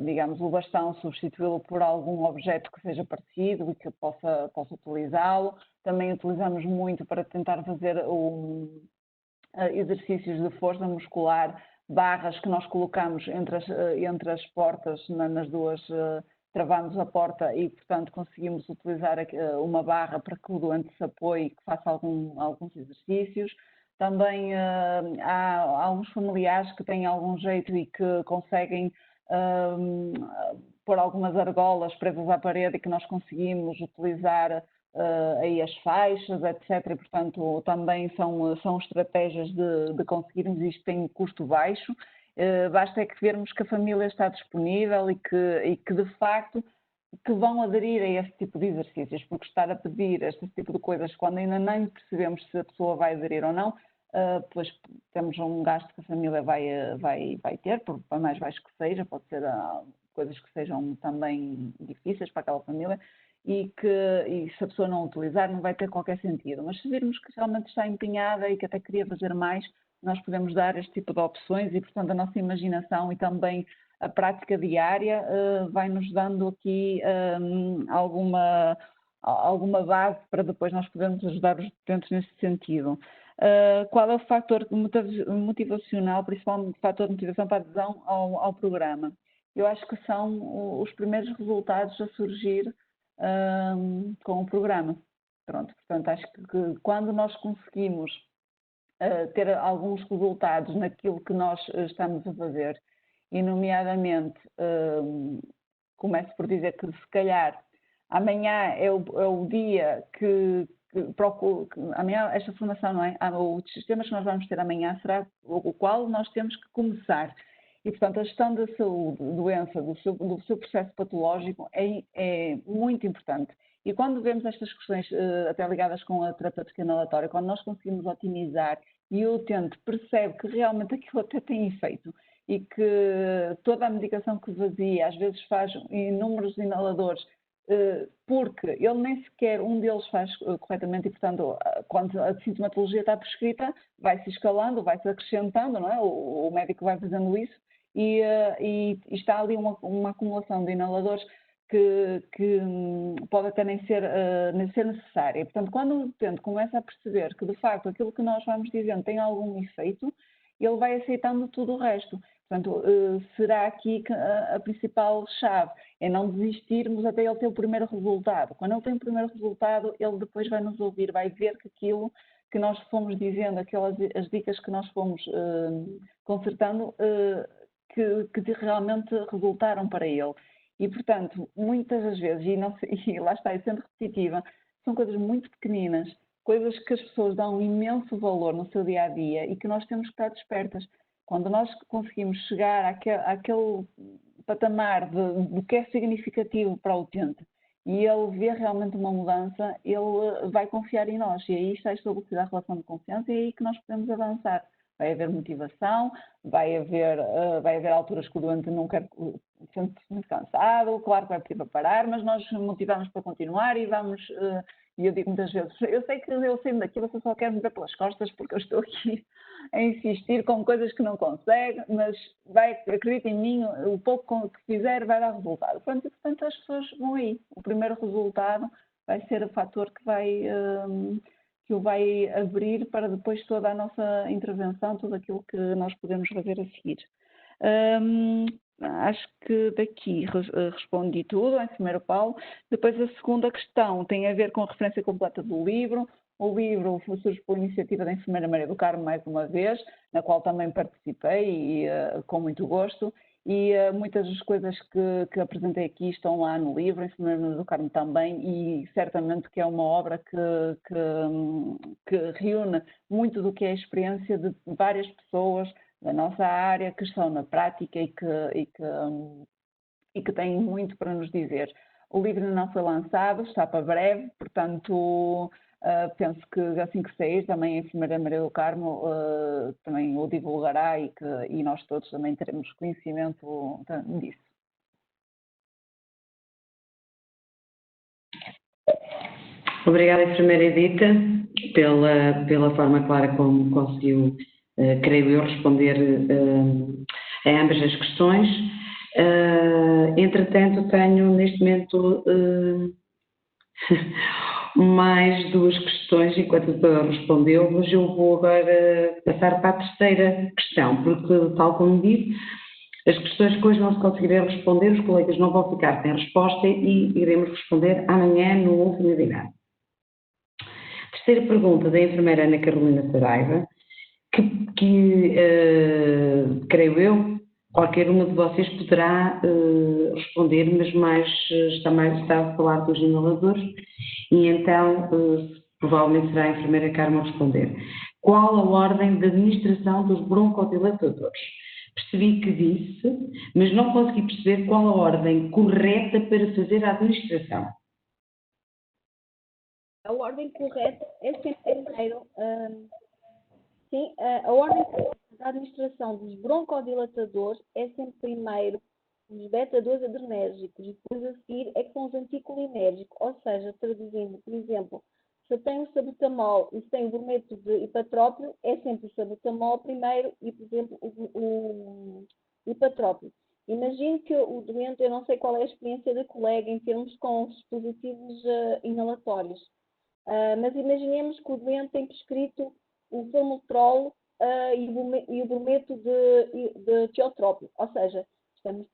digamos, o bastão, substituí-lo por algum objeto que seja parecido e que possa utilizá-lo. Também utilizamos muito para tentar fazer exercícios de força muscular, barras que nós colocamos entre as portas, nas duas, travamos a porta e, portanto, conseguimos utilizar uma barra para que o doente se apoie e que faça alguns exercícios. Também há alguns familiares que têm algum jeito e que conseguem pôr algumas argolas presas à parede e que nós conseguimos utilizar aí as faixas, etc. E, portanto, também são estratégias de conseguirmos isto em custo baixo. Basta é que vermos que a família está disponível e que de facto que vão aderir a esse tipo de exercícios, porque estar a pedir este tipo de coisas quando ainda nem percebemos se a pessoa vai aderir ou não, pois temos um gasto que a família vai ter, por mais baixo que seja, pode ser coisas que sejam também difíceis para aquela família e se a pessoa não utilizar não vai ter qualquer sentido. Mas se virmos que realmente está empenhada e que até queria fazer mais, nós podemos dar este tipo de opções e, portanto, a nossa imaginação e também a prática diária vai-nos dando aqui alguma base para depois nós podermos ajudar os utentes nesse sentido. Qual é o fator motivacional, principalmente o fator de motivação para a adesão ao programa? Eu acho que são os primeiros resultados a surgir com o programa. Pronto, portanto, acho que quando nós conseguimos ter alguns resultados naquilo que nós estamos a fazer, e nomeadamente, começo por dizer que se calhar amanhã é o dia que procuro, amanhã esta formação, não é? Os sistemas que nós vamos ter amanhã será o qual nós temos que começar. E, portanto, a gestão da saúde, doença, do seu processo patológico é muito importante. E quando vemos estas questões até ligadas com a terapêutica inalatória, quando nós conseguimos otimizar e o utente percebe que realmente aquilo até tem efeito e que toda a medicação que fazia, às vezes faz inúmeros inaladores, porque ele nem sequer um deles faz corretamente e, portanto, quando a sintomatologia está prescrita, vai-se escalando, vai-se acrescentando, não é? O médico vai fazendo isso e está ali uma acumulação de inaladores que pode até nem ser necessária. E, portanto, quando o utente começa a perceber que, de facto, aquilo que nós vamos dizendo tem algum efeito, ele vai aceitando tudo o resto. Portanto, será aqui que a principal chave é não desistirmos até ele ter o primeiro resultado. Quando ele tem o primeiro resultado, ele depois vai nos ouvir, vai ver que aquilo que nós fomos dizendo, as dicas que nós fomos consertando, que realmente resultaram para ele. E, portanto, muitas das vezes, e lá está, e sendo repetitiva, são coisas muito pequeninas, coisas que as pessoas dão um imenso valor no seu dia-a-dia e que nós temos que estar despertas. Quando nós conseguimos chegar àquele patamar do que é significativo para o utente e ele vê realmente uma mudança, ele vai confiar em nós e aí está estabelecida a relação de confiança e é aí que nós podemos avançar. Vai haver motivação, vai haver alturas que o doente não quer, sente-se muito cansado, claro que vai pedir para parar, mas nós motivamos para continuar e vamos, e eu digo muitas vezes, eu sei que eu saindo daqui você só quer me ver pelas costas porque eu estou aqui a insistir com coisas que não consegue, mas acredita em mim, o pouco que fizer vai dar resultado. Portanto, as pessoas vão aí. O primeiro resultado vai ser o fator que o vai abrir para depois toda a nossa intervenção, tudo aquilo que nós podemos fazer a seguir. Acho que daqui respondi tudo, em primeiro Paulo. Depois a segunda questão tem a ver com a referência completa do livro. O livro surge por iniciativa da enfermeira Maria do Carmo, mais uma vez, na qual também participei e com muito gosto. E muitas das coisas que apresentei aqui estão lá no livro, enfermeira Maria do Carmo também, e certamente que é uma obra que reúne muito do que é a experiência de várias pessoas da nossa área que estão na prática e que têm muito para nos dizer. O livro ainda não foi lançado, está para breve, portanto, penso que assim que sair, também a enfermeira Maria do Carmo também o divulgará e nós todos também teremos conhecimento disso. Obrigada, enfermeira Edita, pela forma clara como conseguiu, creio eu, responder a ambas as questões. Entretanto, tenho neste momento mais duas questões, enquanto a doutora respondeu, mas eu vou agora passar para a terceira questão, porque, tal como disse, as questões que hoje não se conseguirem responder, os colegas não vão ficar sem resposta e iremos responder amanhã no último webinar. Terceira pergunta da enfermeira Ana Carolina Saraiva, que creio eu, qualquer uma de vocês poderá responder, mas está a falar dos inaladores e então provavelmente será a enfermeira Carmo a responder. Qual a ordem de administração dos broncodilatadores? Percebi que disse, mas não consegui perceber qual a ordem correta para fazer a administração. A ordem correta é sempre primeiro, a ordem da administração dos broncodilatadores é sempre primeiro os beta-2 adrenérgicos e depois a seguir é que são os anticolinérgicos, ou seja, traduzindo, por exemplo, se eu tenho o salbutamol e se tenho o brometo de ipatrópio, é sempre o salbutamol primeiro e, por exemplo, o ipatrópio. Imagino que o doente, eu não sei qual é a experiência da colega em termos com os dispositivos inalatórios, mas imaginemos que o doente tem prescrito o formoterol e o brometo de tiotrópio, ou seja, estamos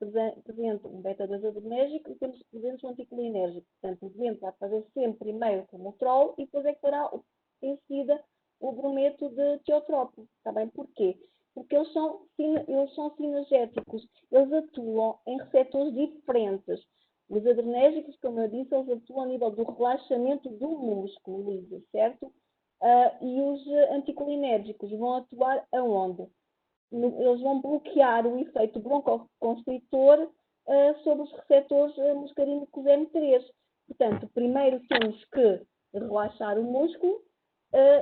presente um beta-2 adrenérgico e temos presente um anticolinérgico. Portanto, o doente vai fazer sempre primeiro o formoterol e depois é que fará em seguida o brometo de tiotrópio. Está bem? Porquê? Porque eles são sinergéticos, eles atuam em receptores diferentes. Os adrenérgicos, como eu disse, eles atuam a nível do relaxamento do músculo liso, certo? E os anticolinérgicos vão atuar aonde? Eles vão bloquear o efeito broncoconstritor sobre os receptores muscarínicos M3. Portanto, primeiro temos que relaxar o músculo,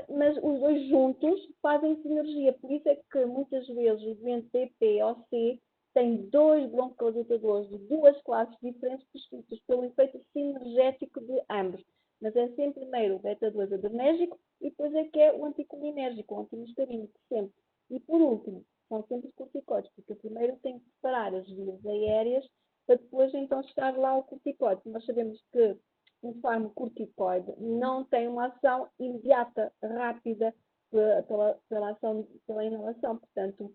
mas os dois juntos fazem sinergia. Por isso é que muitas vezes o doente BP ou C tem dois broncodilatadores de duas classes diferentes prescritos pelo efeito sinergético de ambos. Mas é sempre primeiro o beta-2 adrenérgico e depois é que é o anticolinérgico, o antimuscarínico, sempre. E por último, são sempre os corticoides, porque primeiro tem que separar as vias aéreas para depois então chegar lá ao corticoide. Nós sabemos que um farmacocorticoide não tem uma ação imediata, rápida, pela inalação. Portanto,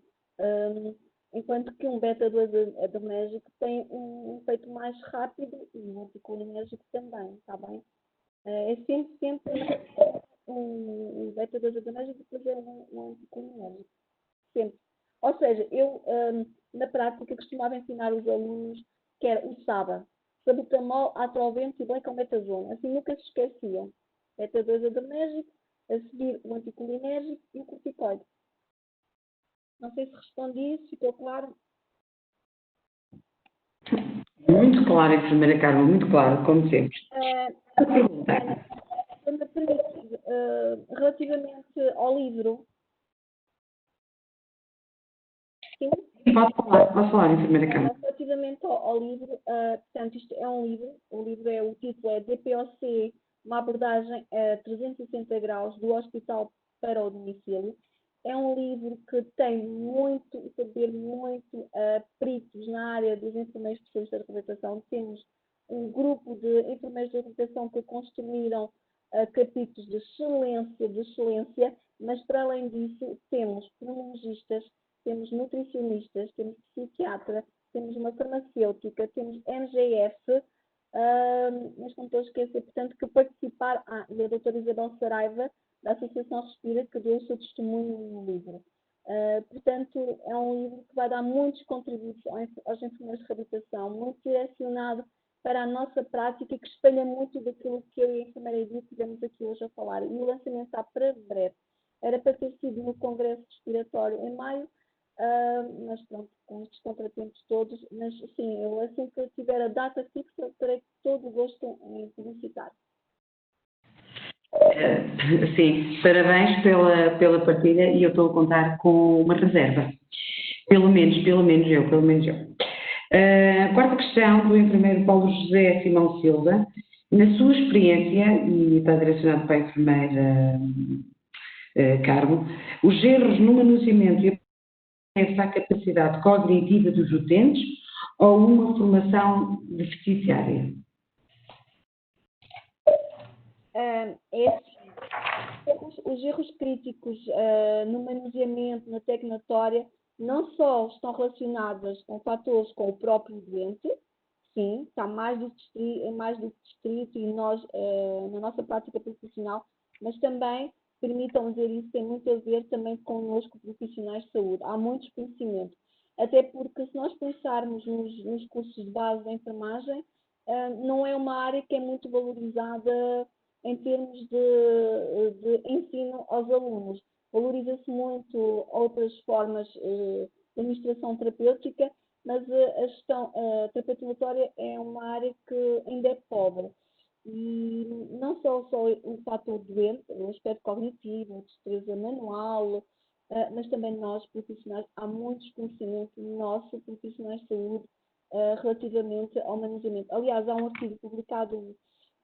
enquanto que um beta-2 adrenérgico tem um efeito mais rápido e um anticolinérgico também, está bem? É sempre um beta-2 adrenérgico e depois é um anticolinérgico. Sempre. Ou seja, eu, na prática, costumava ensinar os alunos que era o SABA, sabutamol, atrovento e blecometazona. Assim nunca se esqueciam. Beta-2 adrenérgico, a seguir o anticolinérgico e o corticoide. Não sei se respondi, se ficou claro. Muito claro, enfermeira Carmen, muito claro, como sempre. Relativamente ao livro. Sim? Pode falar, enfermeira Carmen. Relativamente ao livro, portanto, isto é um livro, o título é DPOC, uma abordagem a 360 graus do hospital para o domicílio. É um livro que tem muito saber, muito peritos na área dos enfermeiros especialistas de reabilitação. Temos um grupo de enfermeiros de reabilitação que construíram capítulos de excelência, mas para além disso temos pneumologistas, temos nutricionistas, temos psiquiatra, temos uma farmacêutica, temos MGF, mas não estou a esquecer, portanto, que participaram, e a doutora Isabel Saraiva, da Associação Respira, que deu o seu testemunho no livro. Portanto, é um livro que vai dar muitos contributos aos enfermeiros de reabilitação, muito direcionado para a nossa prática e que espelha muito daquilo que eu e a enfermeira Edith tivemos aqui hoje a falar. E o lançamento está para breve. Era para ter sido no Congresso Respiratório em maio, mas pronto, com estes contratempos todos, mas sim, eu assim que tiver a data fixa, terei todo o gosto em publicitar. Sim, parabéns pela partilha e eu estou a contar com uma reserva. Pelo menos eu. Quarta questão do enfermeiro Paulo José Simão Silva. Na sua experiência, e está direcionado para a enfermeira Carmo, os erros no manuseamento e a capacidade cognitiva dos utentes ou uma formação deficitária? Os erros críticos no manuseamento, na tecnatória, não só estão relacionados com fatores com o próprio doente, sim, está mais do que distrito e nós, na nossa prática profissional, mas também, permitam dizer isso, tem muito a ver também connosco, profissionais de saúde. Há muitos conhecimentos, até porque se nós pensarmos nos cursos de base da enfermagem, não é uma área que é muito valorizada em termos de ensino aos alunos. Valoriza-se muito outras formas de administração terapêutica, mas a gestão terapêutica é uma área que ainda é pobre. E não só o fator doente, o aspecto cognitivo, a destreza manual, mas também nós, profissionais, há muitos conhecimentos nossos, profissionais de saúde, relativamente ao manuseamento. Aliás, há um artigo publicado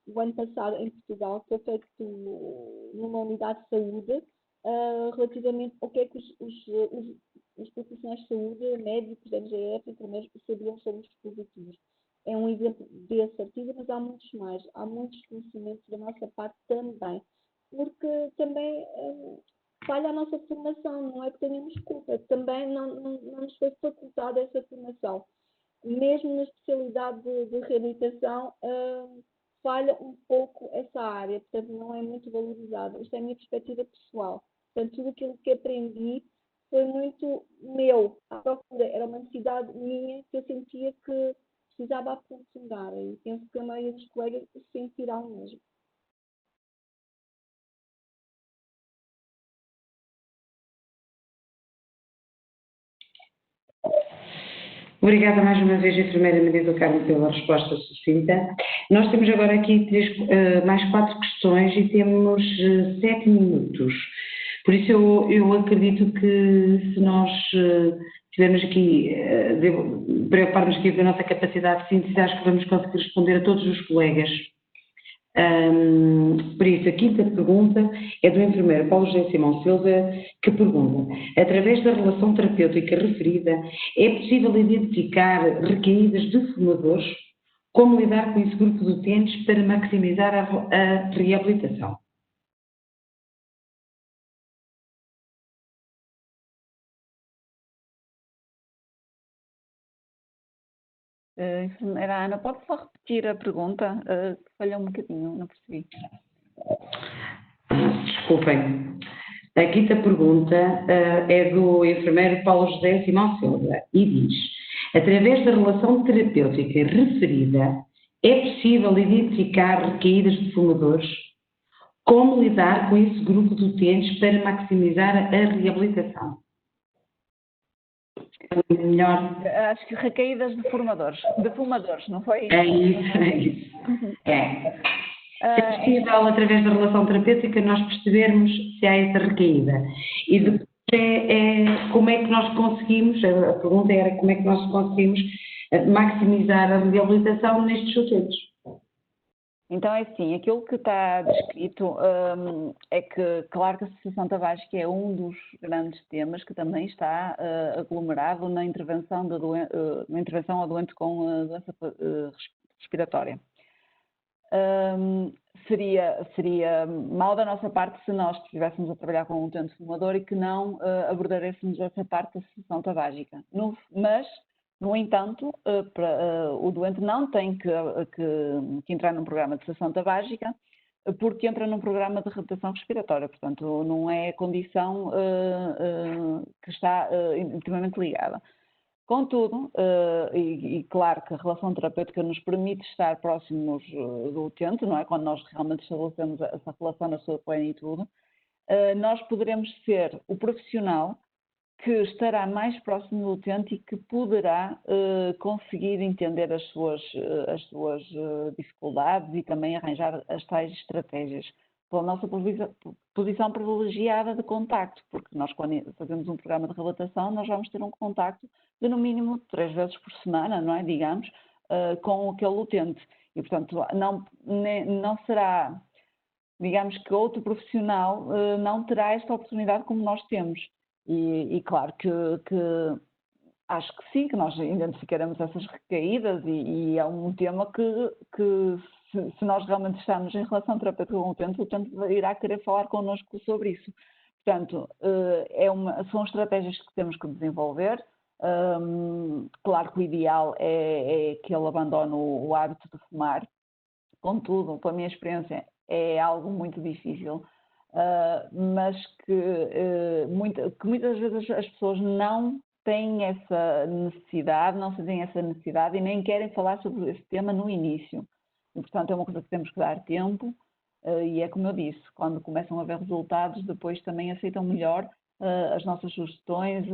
o ano passado em Portugal, que foi feito numa unidade de saúde, relativamente ao que é que os profissionais de saúde, médicos, MGF, enfermeiros, sabiam sobre os dispositivos. É um exemplo desse artigo, mas há muitos mais. Há muitos conhecimentos da nossa parte também. Porque também falha a nossa formação, não é que tenhamos culpa. Também não nos foi facultada essa formação. Mesmo na especialidade de reabilitação, falha um pouco essa área, portanto não é muito valorizada. Isto é a minha perspectiva pessoal. Portanto, tudo aquilo que aprendi foi muito meu, à procura. Era uma necessidade minha que eu sentia que precisava aprofundar. E penso que a maioria dos colegas sentirá o mesmo. Obrigada mais uma vez, enfermeira Maria do Carmo, pela resposta sucinta. Nós temos agora aqui mais 4 questões e temos 7 minutos. Por isso eu acredito que se nós tivermos aqui, preocuparmos aqui com a nossa capacidade de síntese, acho que vamos conseguir responder a todos os colegas. Por isso, a quinta pergunta é do enfermeiro Paulo José Simão Silva, que pergunta: através da relação terapêutica referida, é possível identificar recaídas de fumadores? Como lidar com esse grupo de utentes para maximizar a reabilitação? Enfermeira Ana, pode só repetir a pergunta? Falhou um bocadinho, não percebi. Desculpem. A quinta pergunta é do enfermeiro Paulo José Simão Silva e diz: Através da relação terapêutica referida, é possível identificar recaídas de fumadores? Como lidar com esse grupo de utentes para maximizar a reabilitação? Melhor. Acho que recaídas de fumadores, não foi isso? É isso, é isso. É possível, através da relação terapêutica, nós percebermos se há essa recaída. E depois como é que nós conseguimos, a pergunta era como é que nós conseguimos maximizar a reabilitação nestes utentes. Então é assim, aquilo que está descrito é que, claro que a cessação tabágica é um dos grandes temas que também está aglomerado na intervenção, na intervenção ao doente com doença respiratória. Seria mal da nossa parte se nós estivéssemos a trabalhar com um utente fumador e que não abordaréssemos essa parte da cessação tabágica. Mas, no entanto, o doente não tem que entrar num programa de cessação tabágica porque entra num programa de reabilitação respiratória, portanto, não é condição que está intimamente ligada. Contudo, e claro que a relação terapêutica nos permite estar próximos do utente, não é? Quando nós realmente estabelecemos essa relação na sua plenitude, nós poderemos ser o profissional que estará mais próximo do utente e que poderá conseguir entender as suas dificuldades e também arranjar as tais estratégias pela nossa posição privilegiada de contacto, porque nós quando fazemos um programa de reabilitação, nós vamos ter um contacto de no mínimo 3 vezes por semana, não é, digamos, com aquele utente. E, portanto, não será, digamos que outro profissional não terá esta oportunidade como nós temos. E claro que acho que sim, que nós identificaremos essas recaídas e é um tema que se nós realmente estamos em relação terapêutica com o utente irá querer falar connosco sobre isso. Portanto, são estratégias que temos que desenvolver. Claro que o ideal é que ele abandone o hábito de fumar. Contudo, pela minha experiência, é algo muito difícil. Mas que muitas vezes as pessoas não têm essa necessidade, não sentem essa necessidade e nem querem falar sobre esse tema no início. E, portanto, é uma coisa que temos que dar tempo e é como eu disse, quando começam a haver resultados, depois também aceitam melhor as nossas sugestões,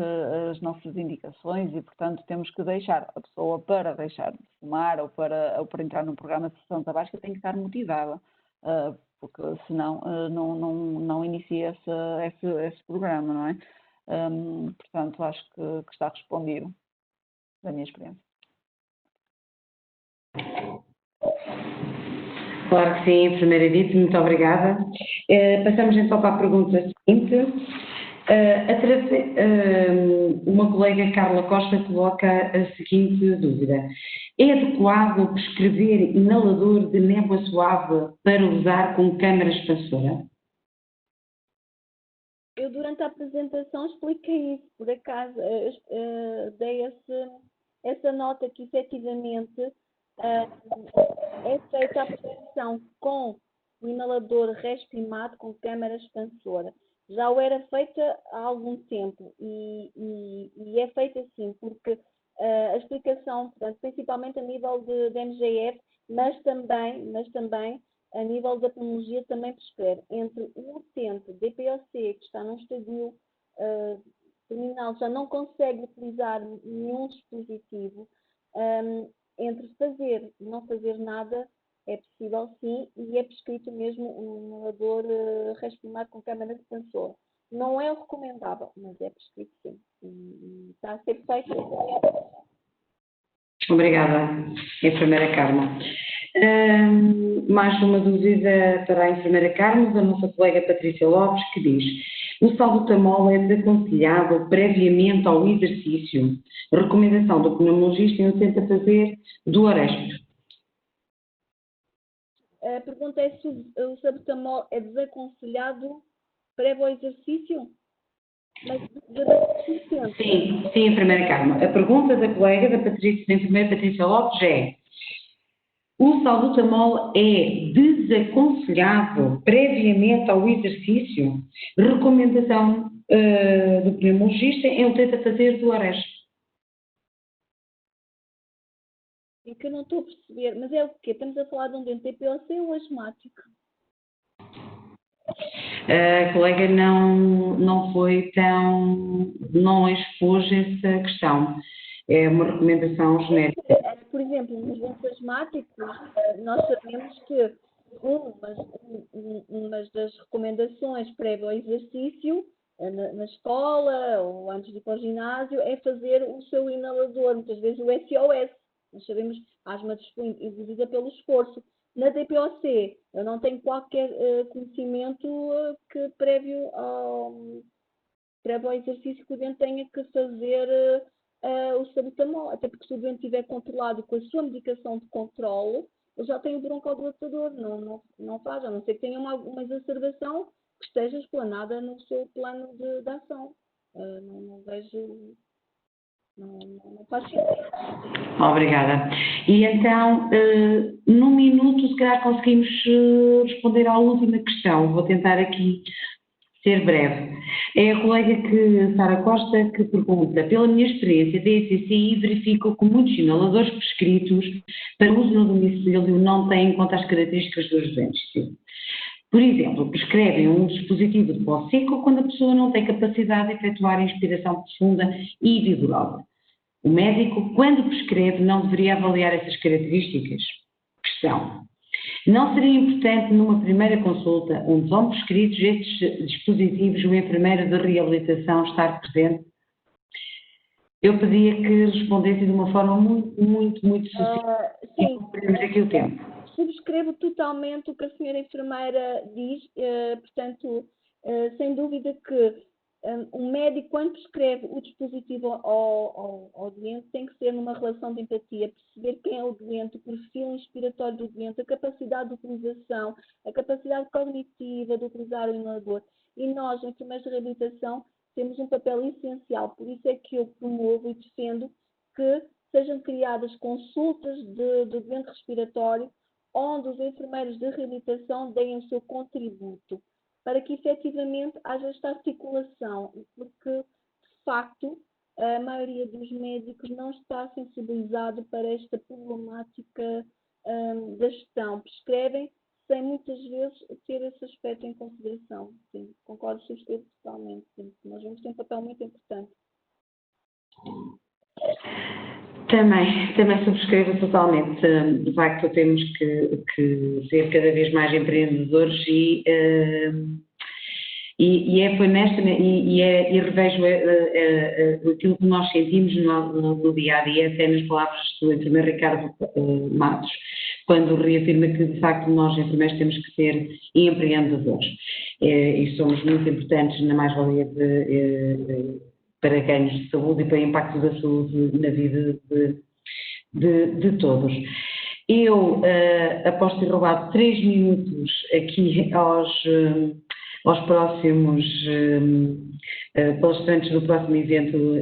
as nossas indicações e, portanto, temos que deixar a pessoa para deixar de fumar ou para entrar num programa de cessação tabágica tem que estar motivada. Porque senão não inicia esse programa, não é? Portanto, acho que está respondido da minha experiência. Claro que sim, enfermeira Edith, muito obrigada. Passamos então para a pergunta seguinte. Uma colega, Carla Costa, coloca a seguinte dúvida. É adequado prescrever inalador de névoa suave para usar com câmara expansora? Eu, durante a apresentação, expliquei isso, por acaso, dei essa nota que, efetivamente, é feita a prescrição com o inalador respirado com câmara expansora. Já o era feita há algum tempo e é feita assim, porque a explicação, portanto, principalmente a nível de MGF, mas também a nível da pneumologia também prescreve entre o utente DPOC que está num estadio terminal, já não consegue utilizar nenhum dispositivo, entre fazer e não fazer nada é possível sim e é prescrito mesmo um inalador respirado com câmara expansora. Não é o recomendável, mas é prescrito sim e está a ser feito. Obrigada, enfermeira Carmo. Mais uma dúvida para a enfermeira Carmo, da nossa colega Patrícia Lopes, que diz: o salbutamol é desaconselhado previamente ao exercício. A recomendação do pneumologista é tenta fazer do aresto. A pergunta é se o salbutamol é desaconselhado prévio ao exercício? Mas sim, enfermeira Carmo. A pergunta da colega, da enfermeira Patrícia Lopes é: o salbutamol é desaconselhado previamente ao exercício? Recomendação do pneumologista é tenta fazer do aresto. E que eu não estou a perceber, mas é o quê? Estamos a falar de um dente DPOC ou asmático? A colega não foi tão, não expôs essa questão. É uma recomendação genérica. Por exemplo, nos dentes asmáticos, nós sabemos que uma das recomendações prévio ao exercício, na escola ou antes de ir para o ginásio, é fazer o seu inalador, muitas vezes o SOS. Nós sabemos que a asma induzida pelo esforço. Na DPOC, eu não tenho qualquer conhecimento que prévio ao exercício que o dente tenha que fazer o salbutamol, até porque se o doente estiver controlado com a sua medicação de controle, ele já tem o broncodilatador, não faz, a não ser que tenha uma exacerbação que esteja explanada no seu plano de ação. Não vejo, não faz sentido. Obrigada. E então, num minuto, se calhar conseguimos responder à última questão. Vou tentar aqui ser breve. É a colega Sara Costa que pergunta: pela minha experiência da ECCI, verifico que muitos inaladores prescritos para uso no domicílio não têm em conta as características dos doentes. Por exemplo, prescrevem um dispositivo de pó seco quando a pessoa não tem capacidade de efetuar a inspiração profunda e vigorosa. O médico, quando prescreve, não deveria avaliar essas características? Questão: não seria importante, numa primeira consulta, onde são prescritos estes dispositivos, o enfermeiro de reabilitação estar presente? Eu pedia que respondesse de uma forma muito sucinta. Sim. Perdemos aqui o tempo. Subscrevo totalmente o que a senhora enfermeira diz, portanto, sem dúvida que um médico, quando prescreve o dispositivo ao doente, tem que ser numa relação de empatia, perceber quem é o doente, o perfil inspiratório do doente, a capacidade de utilização, a capacidade cognitiva de utilizar o inalador. E nós, enfermeiros de reabilitação, temos um papel essencial, por isso é que eu promovo e defendo que sejam criadas consultas de doente respiratório, onde os enfermeiros de reabilitação deem o seu contributo, para que efetivamente haja esta articulação, porque, de facto, a maioria dos médicos não está sensibilizado para esta problemática da gestão. Prescrevem sem muitas vezes ter esse aspecto em consideração. Sim, concordo, subscrevo totalmente. Sim. Nós vamos ter um papel muito importante. Também subscrevo totalmente. De facto, temos que ser cada vez mais empreendedores e foi nesta, e revejo aquilo que nós sentimos no dia a dia, até nas palavras do enfermeiro Ricardo Matos, quando reafirma que, de facto, nós enfermeiros temos que ser empreendedores. E somos muito importantes na mais-valia para ganhos de saúde e para o impacto da saúde na vida de todos. Eu, após ter roubado 3 minutos aqui aos próximos palestrantes do próximo evento